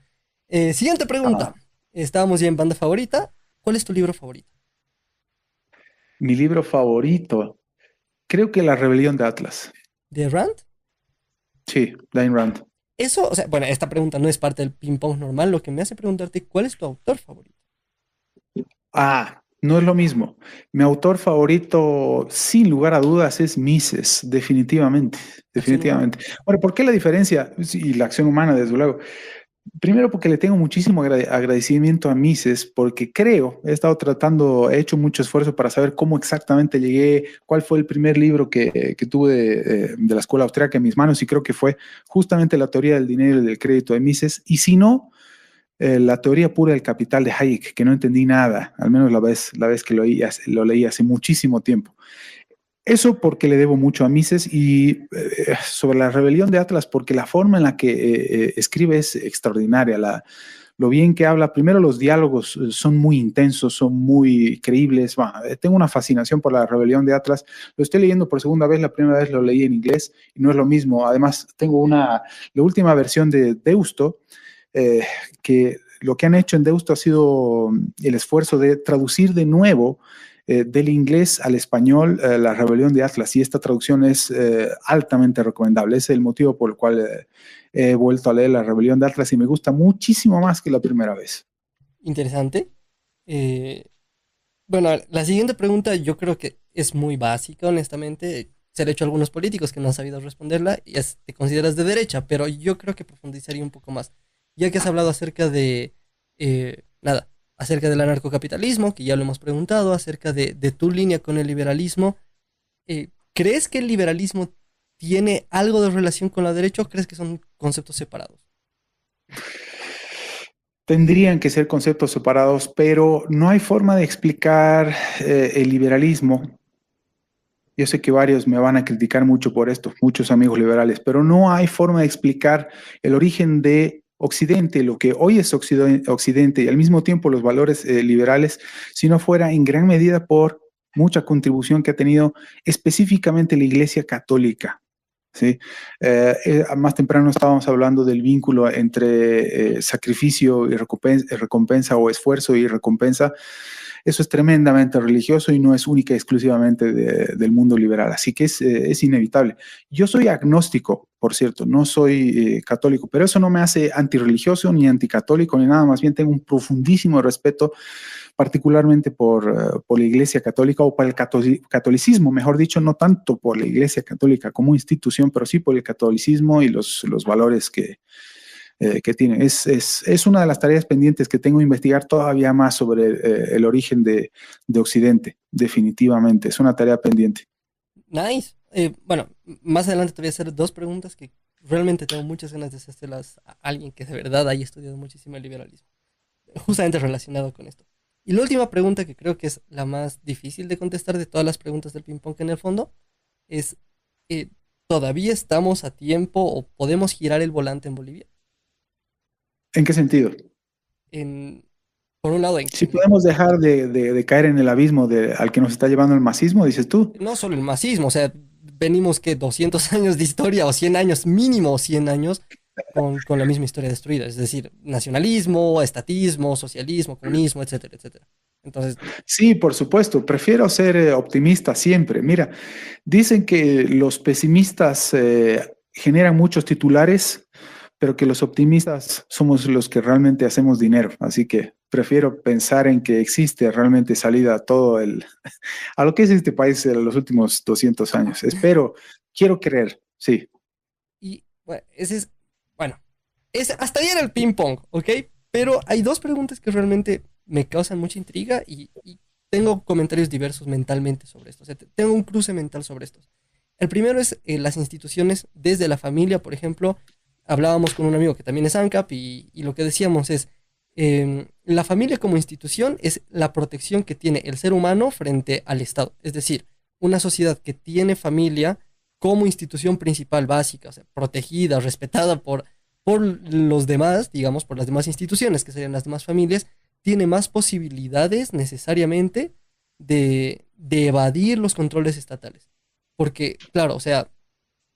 Siguiente pregunta. Ah, Estábamos ya en banda favorita. ¿Cuál es tu libro favorito? mi libro favorito, creo que La Rebelión de Atlas. ¿De Rand? Sí, Ayn Rand. Eso, o sea, bueno, esta pregunta no es parte del ping-pong normal, lo que me hace preguntarte cuál es tu autor favorito. Ah, no es lo mismo. Mi autor favorito, sin lugar a dudas, es Mises, definitivamente, Acción humana. definitivamente. Bueno, ¿por qué la diferencia? Sí, y la acción humana, desde luego. Primero porque le tengo muchísimo agradecimiento a Mises, porque creo, he estado tratando, he hecho mucho esfuerzo para saber cómo exactamente llegué, cuál fue el primer libro que tuve de la escuela austríaca en mis manos, y creo que fue justamente la teoría del dinero y del crédito de Mises, y si no, la teoría pura del capital de Hayek, que no entendí nada, al menos la vez que lo leí hace muchísimo tiempo. Eso porque le debo mucho a Mises y sobre la rebelión de Atlas porque la forma en la que escribe es extraordinaria. Lo bien que habla, primero los diálogos son muy intensos, son muy creíbles. Bueno, tengo una fascinación por la rebelión de Atlas. Lo estoy leyendo por segunda vez, la primera vez lo leí en inglés y no es lo mismo. Además, tengo la última versión de Deusto, que lo que han hecho en Deusto ha sido el esfuerzo de traducir de nuevo del inglés al español La Rebelión de Atlas, y esta traducción es altamente recomendable. Es el motivo por el cual he vuelto a leer La Rebelión de Atlas y me gusta muchísimo más que la primera vez. Interesante. Eh, bueno, la siguiente pregunta yo creo que es muy básica, honestamente. Se le ha hecho a algunos políticos que no han sabido responderla y te consideras de derecha, pero yo creo que profundizaría un poco más. Ya que has hablado acerca de, nada, acerca del anarcocapitalismo, que ya lo hemos preguntado, acerca de tu línea con el liberalismo, ¿crees que el liberalismo tiene algo de relación con la derecha o crees que son conceptos separados? Tendrían que ser conceptos separados, pero no hay forma de explicar el liberalismo. Yo sé que varios me van a criticar mucho por esto, muchos amigos liberales, pero no hay forma de explicar el origen de Occidente, lo que hoy es Occidente y al mismo tiempo los valores liberales, si no fuera en gran medida por mucha contribución que ha tenido específicamente la Iglesia Católica. ¿Sí? Más temprano estábamos hablando del vínculo entre sacrificio y recompensa o esfuerzo y recompensa. eso es tremendamente religioso y no es única y exclusivamente del mundo liberal. Así que es inevitable. Yo soy agnóstico, por cierto, no soy católico, pero eso no me hace antirreligioso ni anticatólico ni nada. Más bien tengo un profundísimo respeto, particularmente por la Iglesia Católica o por el catolicismo, mejor dicho, no tanto por la Iglesia Católica como institución, pero sí por el catolicismo y los valores que tiene. Es una de las tareas pendientes que tengo, investigar todavía más sobre el origen de Occidente, definitivamente. Es una tarea pendiente. Nice. Bueno, más adelante te voy a hacer dos preguntas que realmente tengo muchas ganas de hacérselas a alguien que de verdad haya estudiado muchísimo el liberalismo, justamente relacionado con esto. Y la última pregunta, que creo que es la más difícil de contestar de todas las preguntas del ping-pong en el fondo, es, eh, ¿todavía estamos a tiempo o podemos girar el volante en Bolivia? ¿En qué sentido? En, por un lado, Si podemos dejar de caer en el abismo al que nos está llevando el masismo, dices tú. no solo el masismo, o sea, venimos que 200 años de historia o 100 años, mínimo 100 años, con la misma historia destruida, es decir, nacionalismo, estatismo, socialismo, comunismo, etcétera, etcétera. Entonces, Sí, por supuesto. Prefiero ser optimista siempre. Mira, dicen que los pesimistas generan muchos titulares, pero que los optimistas somos los que realmente hacemos dinero. Así que prefiero pensar en que existe realmente salida a a lo que es este país en los últimos 200 años. Espero, quiero creer, sí. y bueno, ese es, bueno, hasta ahí era el ping pong, ¿ok? Pero hay dos preguntas que realmente me causan mucha intriga y tengo comentarios diversos mentalmente sobre esto. O sea, tengo un cruce mental sobre esto. El primero es las instituciones desde la familia, por ejemplo. Hablábamos con un amigo que también es ANCAP y lo que decíamos es, la familia como institución es la protección que tiene el ser humano frente al Estado. Es decir, una sociedad que tiene familia como institución principal básica, o sea, protegida, respetada por los demás, digamos, por las demás instituciones, que serían las demás familias, tiene más posibilidades necesariamente de evadir los controles estatales. Porque, claro, o sea,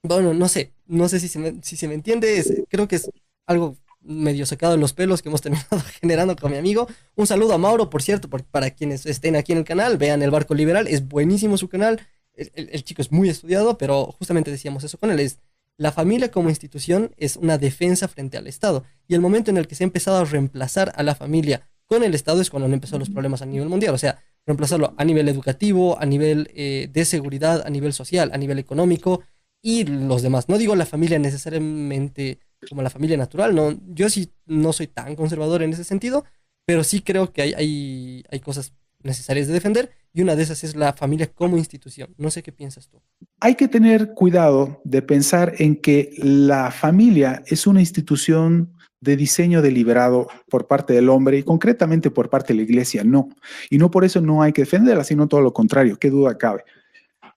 bueno, no sé si se me entiende, creo que es algo medio sacado de los pelos que hemos terminado generando con mi amigo. Un saludo a Mauro, por cierto, para quienes estén aquí en el canal, vean El Barco Liberal, es buenísimo su canal, el chico es muy estudiado, pero justamente decíamos eso con él, es la familia como institución es una defensa frente al Estado, y el momento en el que se ha empezado a reemplazar a la familia con el Estado es cuando han empezado los problemas a nivel mundial, o sea, reemplazarlo a nivel educativo, a nivel de seguridad, a nivel social, a nivel económico y los demás. No digo la familia necesariamente como la familia natural, no, yo sí no soy tan conservador en ese sentido, pero sí creo que hay cosas necesarias de defender y una de esas es la familia como institución. No sé qué piensas tú. Hay que tener cuidado de pensar en que la familia es una institución de diseño deliberado por parte del hombre y concretamente por parte de la iglesia, no. Y no por eso no hay que defenderla, sino todo lo contrario, qué duda cabe.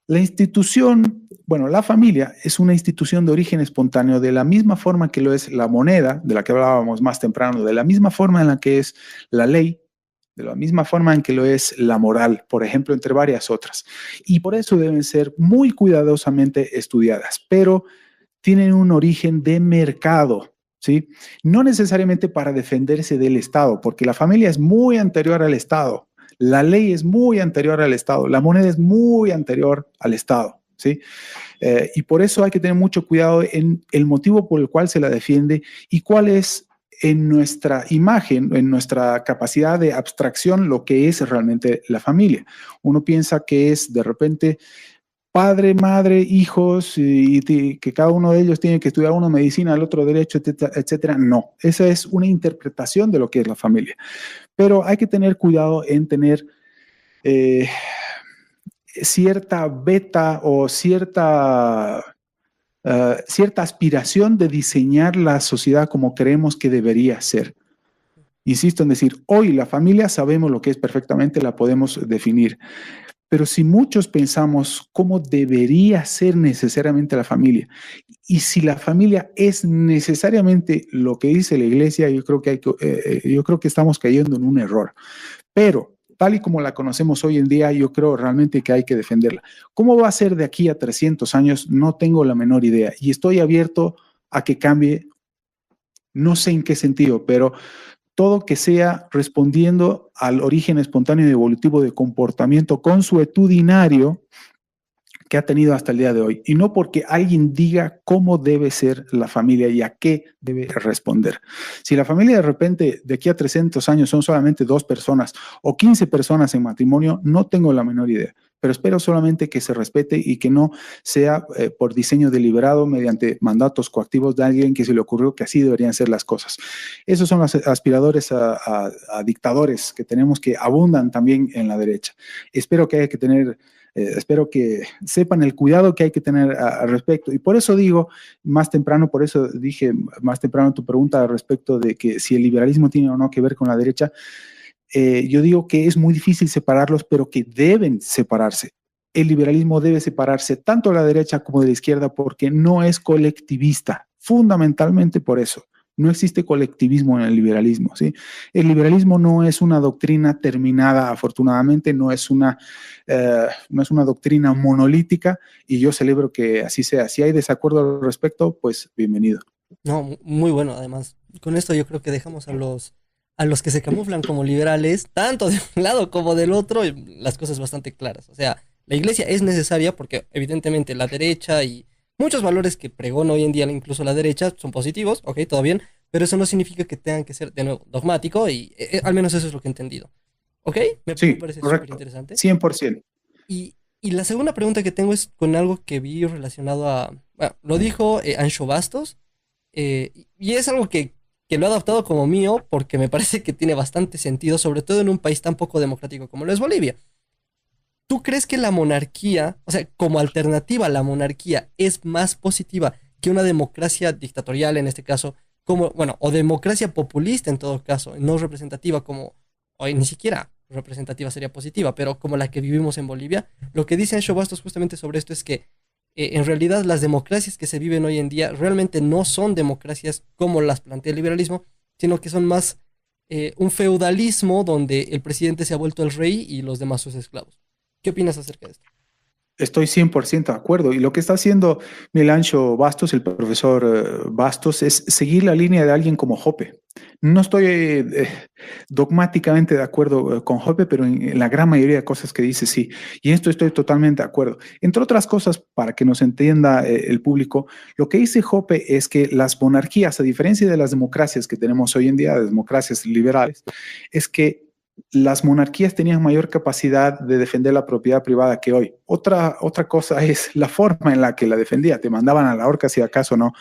La institución, bueno, la familia es una institución de origen espontáneo de la misma forma que lo es la moneda, de la que hablábamos más temprano, de la misma forma en la que es la ley, de la misma forma en que lo es la moral, por ejemplo, entre varias otras. Y por eso deben ser muy cuidadosamente estudiadas, pero tienen un origen de mercado, ¿sí? No necesariamente para defenderse del Estado, porque la familia es muy anterior al Estado. La ley es muy anterior al Estado, la moneda es muy anterior al Estado, ¿sí? Y por eso hay que tener mucho cuidado en el motivo por el cual se la defiende y cuál es en nuestra imagen, en nuestra capacidad de abstracción, lo que es realmente la familia. Uno piensa que es de repente padre, madre, hijos, y que cada uno de ellos tiene que estudiar uno medicina, el otro derecho, etcétera, etcétera. No, esa es una interpretación de lo que es la familia. Pero hay que tener cuidado en tener eh, cierta beta o cierta aspiración de diseñar la sociedad como creemos que debería ser. Insisto en decir, hoy la familia sabemos lo que es perfectamente, la podemos definir. Pero si muchos pensamos cómo debería ser necesariamente la familia, y si la familia es necesariamente lo que dice la iglesia, yo creo que estamos cayendo en un error. Pero tal y como la conocemos hoy en día, yo creo realmente que hay que defenderla. ¿Cómo va a ser de aquí a 300 años? No tengo la menor idea y estoy abierto a que cambie, no sé en qué sentido, pero todo que sea respondiendo al origen espontáneo y evolutivo de comportamiento consuetudinario que ha tenido hasta el día de hoy, y no porque alguien diga cómo debe ser la familia y a qué debe responder. Si la familia de repente de aquí a 300 años son solamente 2 personas o 15 personas en matrimonio, no tengo la menor idea, pero espero solamente que se respete y que no sea por diseño deliberado mediante mandatos coactivos de alguien que se le ocurrió que así deberían ser las cosas. Esos son los aspiradores a dictadores que tenemos, que abundan también en la derecha. Espero que haya que tener espero que sepan el cuidado que hay que tener al respecto. Y por eso digo más temprano, por eso dije más temprano tu pregunta al respecto de que si el liberalismo tiene o no que ver con la derecha, yo digo que es muy difícil separarlos, pero que deben separarse. El liberalismo debe separarse tanto de la derecha como de la izquierda porque no es colectivista, fundamentalmente por eso. No existe colectivismo en el liberalismo, ¿sí? El liberalismo no es una doctrina terminada, afortunadamente, no es una doctrina monolítica, y yo celebro que así sea. Si hay desacuerdo al respecto, pues bienvenido. No, muy bueno, además. Con esto yo creo que dejamos a los que se camuflan como liberales, tanto de un lado como del otro, las cosas bastante claras. O sea, la iglesia es necesaria porque evidentemente la derecha y muchos valores que pregona hoy en día incluso la derecha son positivos, ok, todo bien, pero eso no significa que tengan que ser de nuevo dogmático y al menos eso es lo que he entendido. ¿Ok? Me Sí, parece súper correcto. interesante. 100%. Y la segunda pregunta que tengo es con algo que vi relacionado a... Bueno, lo dijo Ancho Bastos, y es algo que lo he adoptado como mío porque me parece que tiene bastante sentido, sobre todo en un país tan poco democrático como lo es Bolivia. ¿Tú crees que la monarquía, o sea, como alternativa a la monarquía, es más positiva que una democracia dictatorial en este caso, como, bueno, o democracia populista en todo caso, no representativa como, o ni siquiera representativa sería positiva, pero como la que vivimos en Bolivia? Lo que dice Ancho Bastos justamente sobre esto es que en realidad las democracias que se viven hoy en día realmente no son democracias como las plantea el liberalismo, sino que son más un feudalismo donde el presidente se ha vuelto el rey y los demás sus esclavos. ¿Qué opinas acerca de esto? Estoy 100% de acuerdo. Y lo que está haciendo Melancho Bastos, el profesor Bastos, es seguir la línea de alguien como Hoppe. No estoy dogmáticamente de acuerdo con Hoppe, pero en la gran mayoría de cosas que dice sí. Y en esto estoy totalmente de acuerdo. Entre otras cosas, para que nos entienda el público, lo que dice Hoppe es que las monarquías, a diferencia de las democracias que tenemos hoy en día, de democracias liberales, es que las monarquías tenían mayor capacidad de defender la propiedad privada que hoy. Otra cosa es la forma en la que la defendía. Te mandaban a la horca si acaso no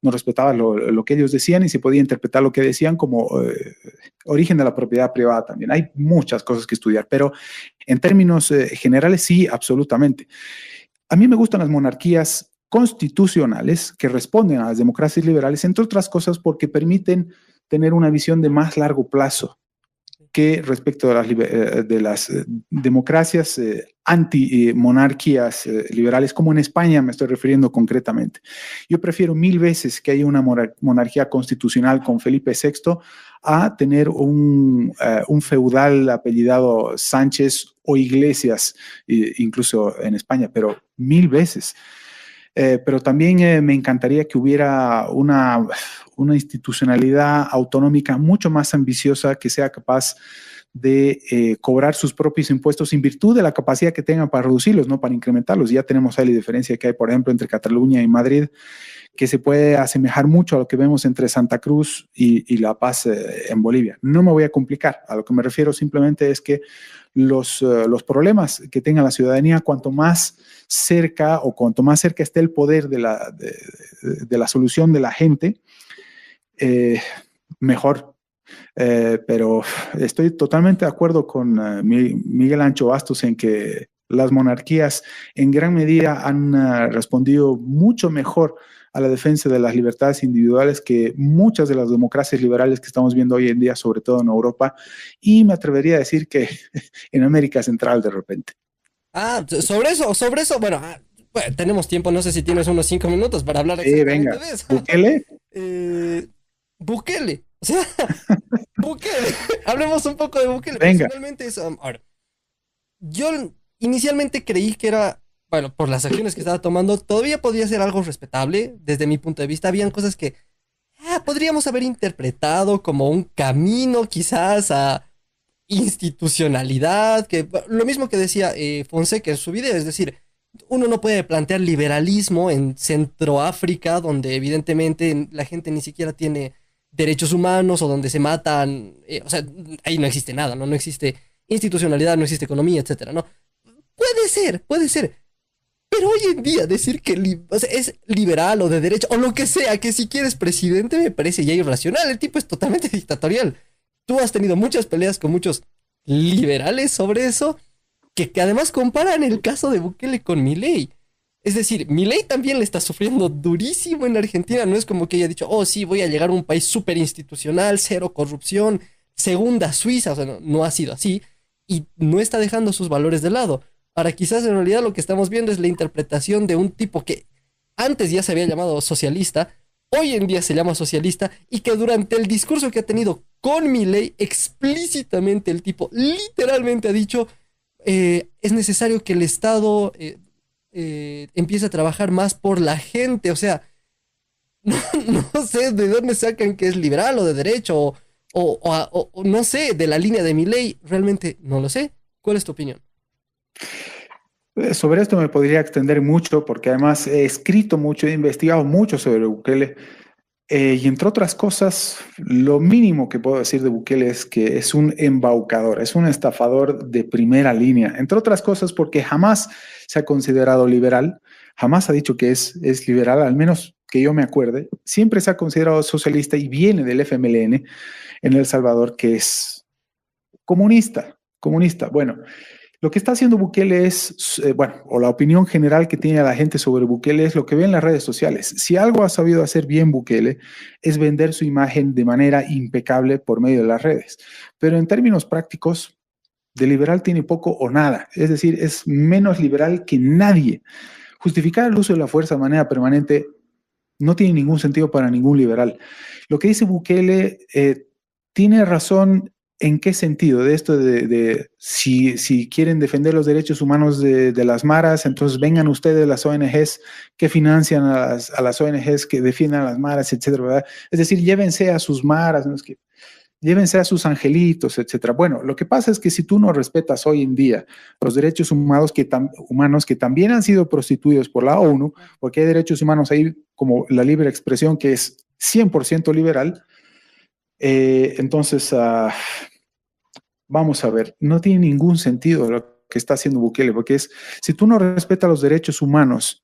respetabas lo que ellos decían, y se podía interpretar lo que decían como origen de la propiedad privada también. Hay muchas cosas que estudiar, pero en términos generales sí, absolutamente. A mí me gustan las monarquías constitucionales que responden a las democracias liberales, entre otras cosas porque permiten tener una visión de más largo plazo que respecto de las democracias anti-monarquías liberales, como en España me estoy refiriendo concretamente. Yo prefiero 1000 veces que haya una monarquía constitucional con Felipe VI a tener un feudal apellidado Sánchez o Iglesias, incluso en España, pero 1000 veces. Pero también me encantaría que hubiera una institucionalidad autonómica mucho más ambiciosa, que sea capaz de cobrar sus propios impuestos en virtud de la capacidad que tengan para reducirlos, no para incrementarlos. Ya tenemos ahí la diferencia que hay, por ejemplo, entre Cataluña y Madrid, que se puede asemejar mucho a lo que vemos entre Santa Cruz y La Paz en Bolivia. No me voy a complicar, a lo que me refiero simplemente es que los problemas que tenga la ciudadanía, cuanto más cerca esté el poder de la solución de la gente, mejor. Pero estoy totalmente de acuerdo con Miguel Ancho Bastos en que las monarquías en gran medida han respondido mucho mejor a la defensa de las libertades individuales que muchas de las democracias liberales que estamos viendo hoy en día, sobre todo en Europa, y me atrevería a decir que en América Central de repente. Ah, sobre eso, bueno, bueno, tenemos tiempo, no sé si tienes unos 5 minutos para hablar Sí, exactamente venga, de eso. Bukele. Eh, Bukele, o sea, Bukele, hablemos un poco de Bukele. Venga. Personalmente, ahora, yo inicialmente creí que era, bueno, por las acciones que estaba tomando, todavía podía ser algo respetable desde mi punto de vista. Habían cosas que podríamos haber interpretado como un camino quizás a institucionalidad, que lo mismo que decía Fonseca en su video, es decir, uno no puede plantear liberalismo en Centroáfrica, donde evidentemente la gente ni siquiera tiene derechos humanos o donde se matan, o sea, ahí no existe nada, ¿no? No existe institucionalidad, no existe economía, etcétera, ¿no? Puede ser, pero hoy en día decir que o sea, es liberal o de derecha o lo que sea, que si quieres presidente me parece ya irracional. El tipo es totalmente dictatorial. Tú has tenido muchas peleas con muchos liberales sobre eso, que además comparan el caso de Bukele con Milei. Es decir, Milei también le está sufriendo durísimo en Argentina. No es como que haya dicho, oh sí, voy a llegar a un país súper institucional, cero corrupción, segunda Suiza. O sea, no, no ha sido así. Y no está dejando sus valores de lado. Ahora, quizás en realidad lo que estamos viendo es la interpretación de un tipo que antes ya se había llamado socialista, hoy en día se llama socialista y que durante el discurso que ha tenido con Milei, explícitamente el tipo literalmente ha dicho, es necesario que el Estado empiece a trabajar más por la gente. O sea, no, no sé de dónde sacan que es liberal o de derecho o no sé, de la línea de Milei, realmente no lo sé. ¿Cuál es tu opinión? Sobre esto me podría extender mucho porque además he escrito mucho, he investigado mucho sobre Bukele. Y entre otras cosas, lo mínimo que puedo decir de Bukele es que es un embaucador, es un estafador de primera línea. Entre otras cosas porque jamás se ha considerado liberal, jamás ha dicho que es liberal, al menos que yo me acuerde. Siempre se ha considerado socialista y viene del FMLN en El Salvador, que es comunista, comunista. Bueno, lo que está haciendo Bukele es, bueno, o la opinión general que tiene la gente sobre Bukele es lo que ve en las redes sociales. Si algo ha sabido hacer bien Bukele es vender su imagen de manera impecable por medio de las redes. Pero en términos prácticos, de liberal tiene poco o nada. Es decir, es menos liberal que nadie. Justificar el uso de la fuerza de manera permanente no tiene ningún sentido para ningún liberal. Lo que dice Bukele tiene razón. ¿En qué sentido? De esto de si quieren defender los derechos humanos de las maras, entonces vengan ustedes las ONGs que financian a las ONGs que defiendan a las maras, etcétera, ¿verdad? Es decir, llévense a sus maras, ¿no? Es que, llévense a sus angelitos, etcétera. Bueno, lo que pasa es que si tú no respetas hoy en día los derechos humanos que también han sido prostituidos por la ONU, porque hay derechos humanos ahí como la libre expresión que es 100% liberal, entonces, vamos a ver, no tiene ningún sentido lo que está haciendo Bukele, porque es, si tú no respetas los derechos humanos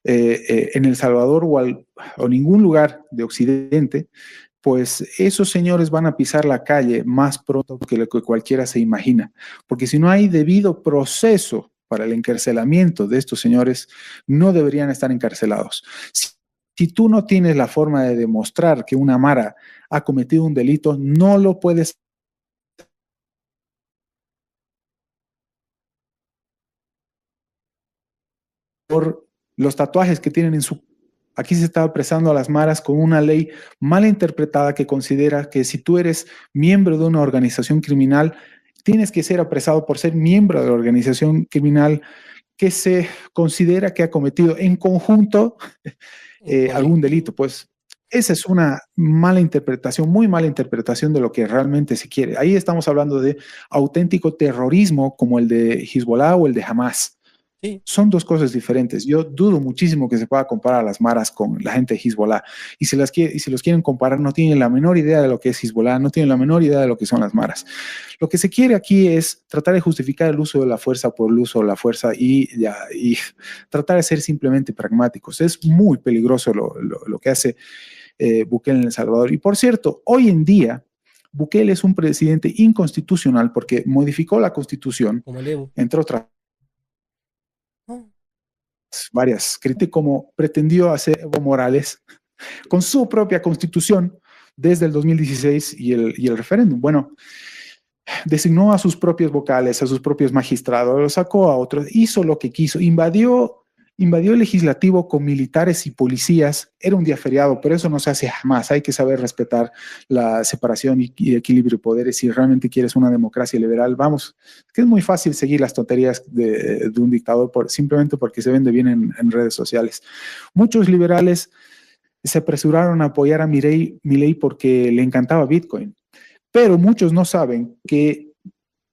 en El Salvador o ningún lugar de Occidente, pues esos señores van a pisar la calle más pronto que lo que cualquiera se imagina, porque si no hay debido proceso para el encarcelamiento de estos señores, no deberían estar encarcelados. Si tú no tienes la forma de demostrar que una mara ha cometido un delito, no lo puedes por los tatuajes que tienen en su... Aquí se está apresando a las maras con una ley mal interpretada que considera que si tú eres miembro de una organización criminal, tienes que ser apresado por ser miembro de la organización criminal que se considera que ha cometido en conjunto algún delito. Pues esa es una mala interpretación, muy mala interpretación de lo que realmente se quiere. Ahí estamos hablando de auténtico terrorismo como el de Hezbollah o el de Hamas. Sí. Son dos cosas diferentes. Yo dudo muchísimo que se pueda comparar a las maras con la gente de Hezbollah. Y si los quieren comparar, no tienen la menor idea de lo que es Hezbollah, no tienen la menor idea de lo que son las maras. Lo que se quiere aquí es tratar de justificar el uso de la fuerza por el uso de la fuerza y tratar de ser simplemente pragmáticos. Es muy peligroso lo que hace Bukele en El Salvador. Y por cierto, hoy en día, Bukele es un presidente inconstitucional porque modificó la constitución, Como el Evo. entre otras Oh, varias críticas, como pretendió hacer Evo Morales con su propia constitución desde el 2016 y el referéndum. Bueno, designó a sus propios vocales, a sus propios magistrados, los sacó a otros, hizo lo que quiso, invadió el legislativo con militares y policías. Era un día feriado, pero eso no se hace jamás. Hay que saber respetar la separación y equilibrio de poderes si realmente quieres una democracia liberal. Vamos, que es muy fácil seguir las tonterías de un dictador simplemente porque se vende bien en redes sociales. Muchos liberales se apresuraron a apoyar a Milei porque le encantaba Bitcoin. Pero muchos no saben que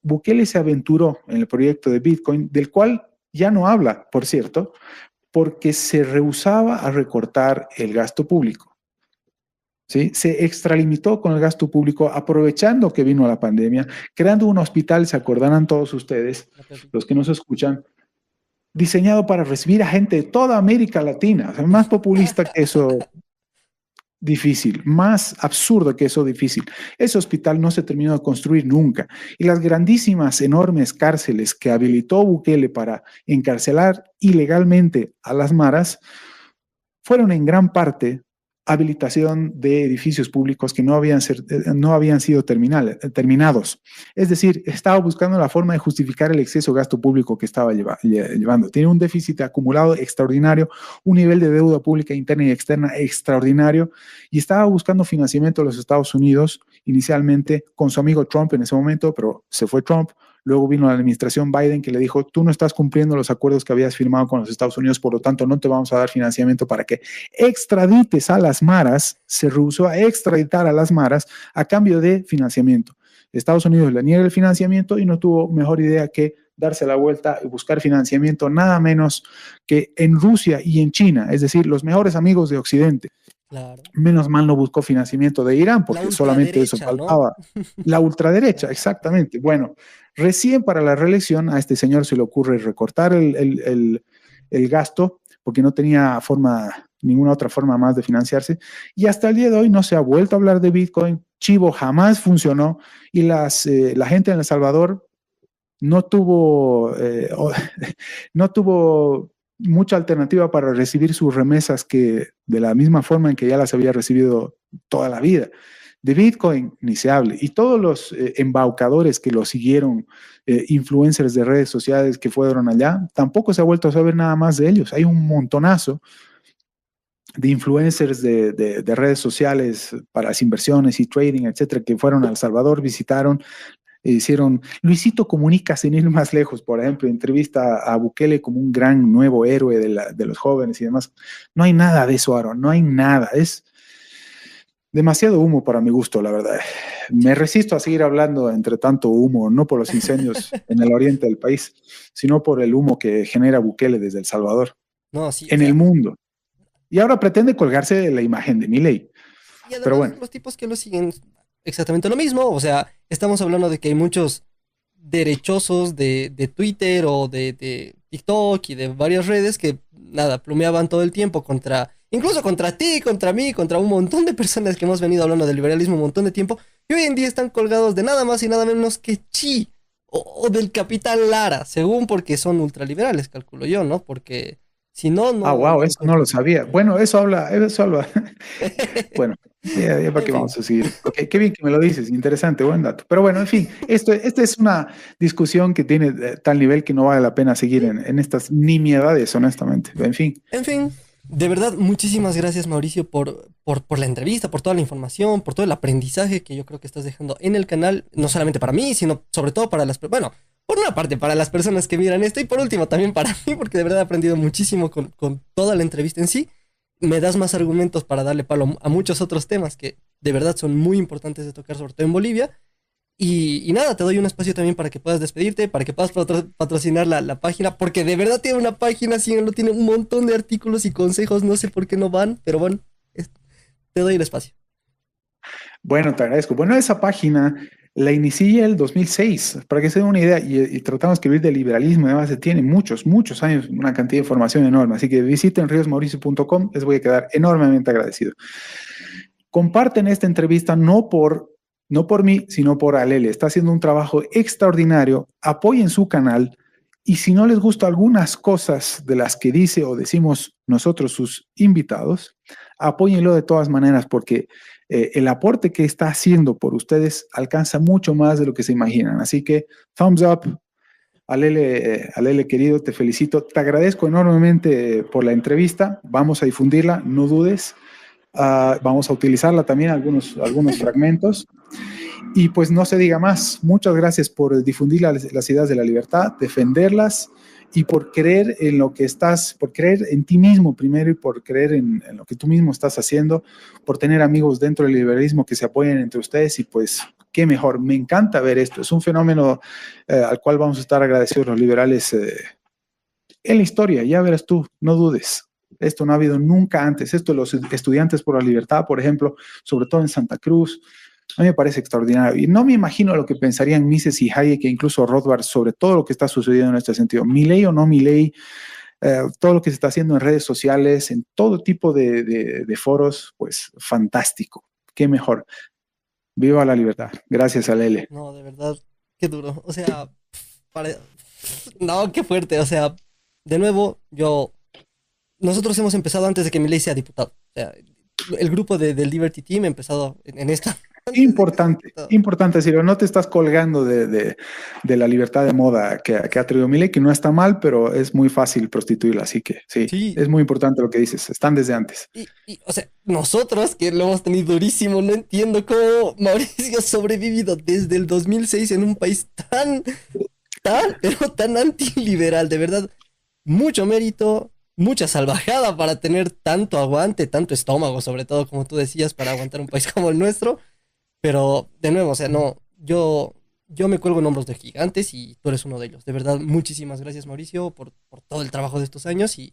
Bukele se aventuró en el proyecto de Bitcoin, del cual ya no habla, por cierto, porque se rehusaba a recortar el gasto público. ¿Sí? Se extralimitó con el gasto público, aprovechando que vino la pandemia, creando un hospital, se acordarán todos ustedes, los que nos escuchan, diseñado para recibir a gente de toda América Latina. O sea, más populista que eso, difícil, más absurdo que eso, difícil. Ese hospital no se terminó de construir nunca. Y las grandísimas, enormes cárceles que habilitó Bukele para encarcelar ilegalmente a las maras fueron en gran parte habilitación de edificios públicos que no habían sido terminados. Es decir, estaba buscando la forma de justificar el exceso de gasto público que estaba llevando. Tiene un déficit acumulado extraordinario, un nivel de deuda pública interna y externa extraordinario, y estaba buscando financiamiento de los Estados Unidos, inicialmente con su amigo Trump en ese momento, pero se fue Trump. Luego vino la administración Biden que le dijo, tú no estás cumpliendo los acuerdos que habías firmado con los Estados Unidos, por lo tanto no te vamos a dar financiamiento para que extradites a las maras. Se rehusó a extraditar a las maras a cambio de financiamiento. Estados Unidos le niega el financiamiento y no tuvo mejor idea que darse la vuelta y buscar financiamiento nada menos que en Rusia y en China, es decir, los mejores amigos de Occidente. Claro. Menos mal no buscó financiamiento de Irán, porque solamente eso faltaba. ¿No? La ultraderecha, exactamente. Bueno, recién para la reelección a este señor se le ocurre recortar el gasto, porque no tenía ninguna otra forma más de financiarse, y hasta el día de hoy no se ha vuelto a hablar de Bitcoin. Chivo jamás funcionó, y la gente en El Salvador no tuvo mucha alternativa para recibir sus remesas que de la misma forma en que ya las había recibido toda la vida. De Bitcoin ni se hable. Y todos los embaucadores que lo siguieron, influencers de redes sociales que fueron allá, tampoco se ha vuelto a saber nada más de ellos. Hay un montonazo de influencers de redes sociales para las inversiones y trading, etcétera, que fueron a El Salvador, visitaron, hicieron, Luisito Comunica, sin ir más lejos, por ejemplo, entrevista a Bukele como un gran nuevo héroe de los jóvenes y demás. No hay nada de eso, Aaron, no hay nada. Es demasiado humo para mi gusto, la verdad. Me resisto a seguir hablando entre tanto humo, no por los incendios en el oriente del país, sino por el humo que genera Bukele desde El Salvador, en el mundo. Y ahora pretende colgarse de la imagen de Milei. Y además, pero bueno, los tipos que lo siguen exactamente lo mismo. O sea, estamos hablando de que hay muchos derechosos de Twitter o de TikTok y de varias redes que, nada, plumeaban todo el tiempo incluso contra ti, contra mí, contra un montón de personas que hemos venido hablando del liberalismo un montón de tiempo, y hoy en día están colgados de nada más y nada menos que Xi o del capitán Lara, según porque son ultraliberales, calculo yo, ¿no? Porque si no, no... Ah, wow, eso no lo sabía. Bueno, eso habla. Bueno, ya para qué vamos a seguir. Okay, qué bien que me lo dices, interesante, buen dato. Pero bueno, en fin, esta es una discusión que tiene tal nivel que no vale la pena seguir en estas nimiedades, honestamente. En fin. De verdad, muchísimas gracias, Mauricio, por la entrevista, por toda la información, por todo el aprendizaje que yo creo que estás dejando en el canal, no solamente para mí, sino sobre todo para bueno, por una parte para las personas que miran esto y por último también para mí, porque de verdad he aprendido muchísimo con toda la entrevista en sí. Me das más argumentos para darle palo a muchos otros temas que de verdad son muy importantes de tocar, sobre todo en Bolivia. Y nada, te doy un espacio también para que puedas despedirte, para que puedas patrocinar la página, porque de verdad tiene una página, tiene un montón de artículos y consejos, no sé por qué no van, pero bueno, te doy el espacio. Bueno, te agradezco. Bueno, esa página la inicié el 2006, para que se den una idea, y tratamos de escribir de liberalismo, además tiene muchos años, una cantidad de información enorme, así que visiten riosmauricio.com, les voy a quedar enormemente agradecido. Comparten esta entrevista no por mí, sino por Alele. Está haciendo un trabajo extraordinario. Apoyen su canal. Y si no les gustan algunas cosas de las que dice o decimos nosotros, sus invitados, apóyenlo de todas maneras, porque el aporte que está haciendo por ustedes alcanza mucho más de lo que se imaginan. Así que, thumbs up. Alele, querido, te felicito. Te agradezco enormemente por la entrevista. Vamos a difundirla, no dudes. Vamos a utilizarla también, algunos fragmentos. Y pues no se diga más. Muchas gracias por difundir las ideas de la libertad, defenderlas y por creer en lo que estás, por creer en ti mismo primero y por creer en lo que tú mismo estás haciendo, por tener amigos dentro del liberalismo que se apoyen entre ustedes y pues qué mejor. Me encanta ver esto. Es un fenómeno al cual vamos a estar agradecidos los liberales en la historia. Ya verás tú, no dudes. Esto no ha habido nunca antes. Esto de los estudiantes por la libertad, por ejemplo, sobre todo en Santa Cruz, a mí me parece extraordinario. Y no me imagino lo que pensarían Mises y Hayek e incluso Rothbard sobre todo lo que está sucediendo en este sentido. Milei o no Milei, todo lo que se está haciendo en redes sociales, en todo tipo de foros, pues fantástico. Qué mejor. Viva la libertad. Gracias, Alele. No, de verdad, qué duro. O sea, no, qué fuerte. O sea, de nuevo, nosotros hemos empezado antes de que Milei sea diputado. O sea, el grupo del Liberty Team ha empezado en esta. Importante, importante decirlo, no te estás colgando de la libertad de moda que ha traído Milei, que no está mal, pero es muy fácil prostituirla, así que sí, Sí. es muy importante lo que dices, están desde antes. O sea, nosotros que lo hemos tenido durísimo, no entiendo cómo Mauricio ha sobrevivido desde el 2006 en un país pero tan antiliberal, de verdad, mucho mérito, mucha salvajada para tener tanto aguante, tanto estómago, sobre todo, como tú decías, para aguantar un país como el nuestro. Pero, de nuevo, o sea, no, yo me cuelgo en hombros de gigantes y tú eres uno de ellos. De verdad, muchísimas gracias, Mauricio, por todo el trabajo de estos años y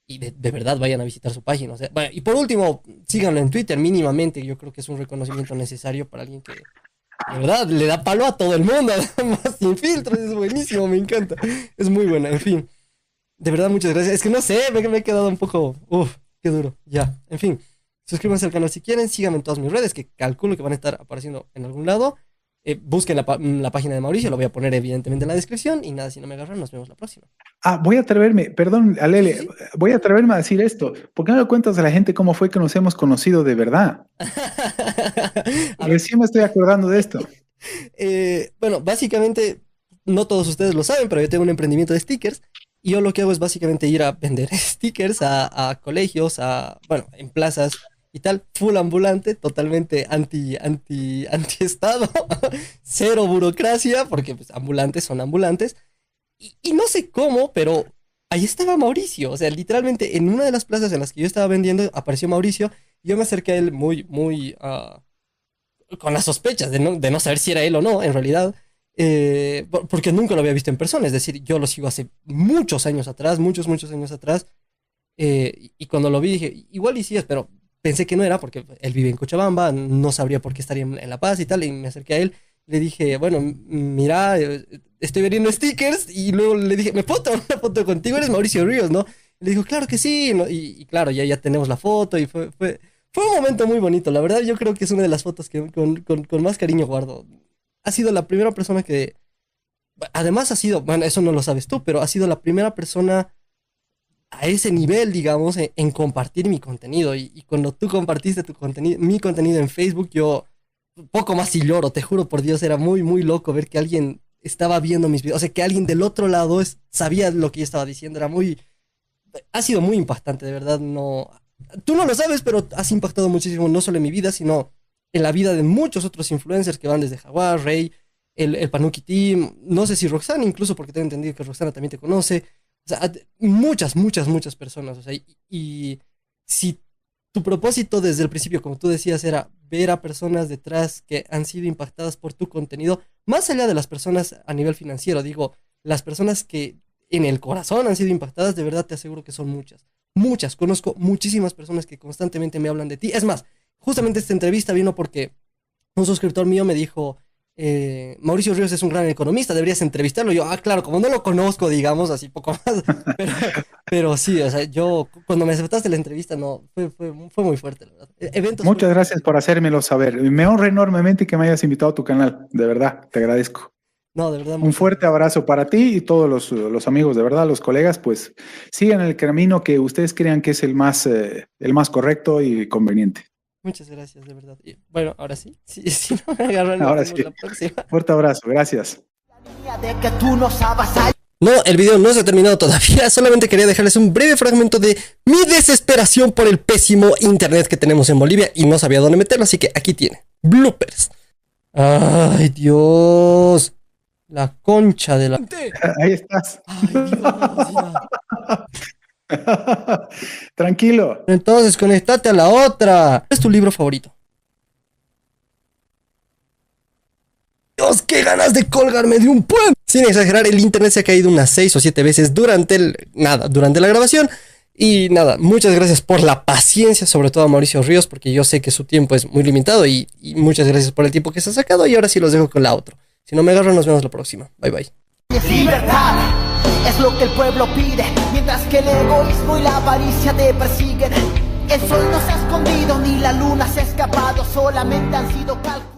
de verdad vayan a visitar su página. O sea, bueno, y por último, síganlo en Twitter mínimamente. Yo creo que es un reconocimiento necesario para alguien que, de verdad, le da palo a todo el mundo, además, sin filtros. Es buenísimo, me encanta. Es muy buena, en fin. De verdad, muchas gracias. Es que no sé, me he quedado un poco... Uf, qué duro. Ya, en fin. Suscríbanse al canal si quieren, síganme en todas mis redes, que calculo que van a estar apareciendo en algún lado. Busquen la página de Mauricio, lo voy a poner evidentemente en la descripción. Y nada, si no me agarran, nos vemos la próxima. Voy a atreverme, perdón, Alele, ¿Sí? voy a atreverme a decir esto. ¿Por qué no le cuentas a la gente cómo fue que nos hemos conocido de verdad? Recién me estoy acordando de esto. Bueno, básicamente, no todos ustedes lo saben, pero yo tengo un emprendimiento de stickers. Y yo lo que hago es básicamente ir a vender stickers a colegios, bueno, en plazas y tal, full ambulante, totalmente anti-estado, cero burocracia, porque pues, ambulantes son ambulantes. Y no sé cómo, pero ahí estaba Mauricio. O sea, literalmente en una de las plazas en las que yo estaba vendiendo apareció Mauricio. Y yo me acerqué a él muy con las sospechas de no saber si era él o no, en realidad. Porque nunca lo había visto en persona. Es decir, yo lo sigo hace muchos años atrás, muchos años atrás. Y cuando lo vi dije, igual y sí es, pero pensé que no era porque él vive en Cochabamba, no sabría por qué estaría en La Paz y tal. Y me acerqué a él. Le dije, bueno, mira, estoy vendiendo stickers. Y luego le dije, ¿me puedo tomar una foto contigo? Eres Mauricio Ríos, ¿no? Y le dijo, claro que sí, ¿no? Y claro, ya tenemos la foto. Y fue un momento muy bonito. La verdad, yo creo que es una de las fotos que con más cariño guardo. Ha sido la primera persona que, además ha sido, bueno, eso no lo sabes tú, pero ha sido la primera persona a ese nivel, digamos, en compartir mi contenido. Y cuando tú compartiste mi contenido en Facebook, yo poco más y lloro, te juro por Dios, era muy loco ver que alguien estaba viendo mis videos, o sea, que alguien del otro lado sabía lo que yo estaba diciendo, ha sido muy impactante, de verdad, no, tú no lo sabes, pero has impactado muchísimo, no solo en mi vida, sino en la vida de muchos otros influencers que van desde Jaguar, Rey, el Panuki Team, no sé si Roxana, incluso porque tengo entendido que Roxana también te conoce, o sea, muchas personas, o sea, y si tu propósito desde el principio, como tú decías, era ver a personas detrás que han sido impactadas por tu contenido, más allá de las personas a nivel financiero, digo, las personas que en el corazón han sido impactadas, de verdad te aseguro que son muchas, conozco muchísimas personas que constantemente me hablan de ti, es más, justamente esta entrevista vino porque un suscriptor mío me dijo, Mauricio Ríos es un gran economista, deberías entrevistarlo. Yo, claro, como no lo conozco, digamos, así poco más. Pero sí, o sea, yo, cuando me aceptaste la entrevista, no, fue muy fuerte, la verdad. Muchas gracias por hacérmelo saber. Me honra enormemente que me hayas invitado a tu canal, de verdad, te agradezco. No, de verdad. Un fuerte abrazo para ti y todos los amigos, de verdad, los colegas, pues sigan el camino que ustedes crean que es el más correcto y conveniente. Muchas gracias, de verdad. Y, bueno, ahora sí. Si no me agarran, ahora sí. La próxima. Fuerte abrazo, gracias. No, el video no se ha terminado todavía. Solamente quería dejarles un breve fragmento de mi desesperación por el pésimo internet que tenemos en Bolivia y no sabía dónde meterlo, así que aquí tiene. Bloopers. Ay, Dios. La concha de la... Ahí estás. Ay, Dios, ya. Tranquilo. Entonces, conéctate a la otra. ¿Cuál es tu libro favorito? Dios, qué ganas de colgarme de un puente. Sin exagerar, el internet se ha caído unas 6 o 7 veces durante la grabación. Y nada, muchas gracias por la paciencia, sobre todo a Mauricio Ríos, porque yo sé que su tiempo es muy limitado y muchas gracias por el tiempo que se ha sacado. Y ahora sí los dejo con la otra. Si no me agarran, nos vemos la próxima. Bye bye. Libertad es lo que el pueblo pide, mientras que el egoísmo y la avaricia te persiguen. El sol no se ha escondido ni la luna se ha escapado, solamente han sido cálculos.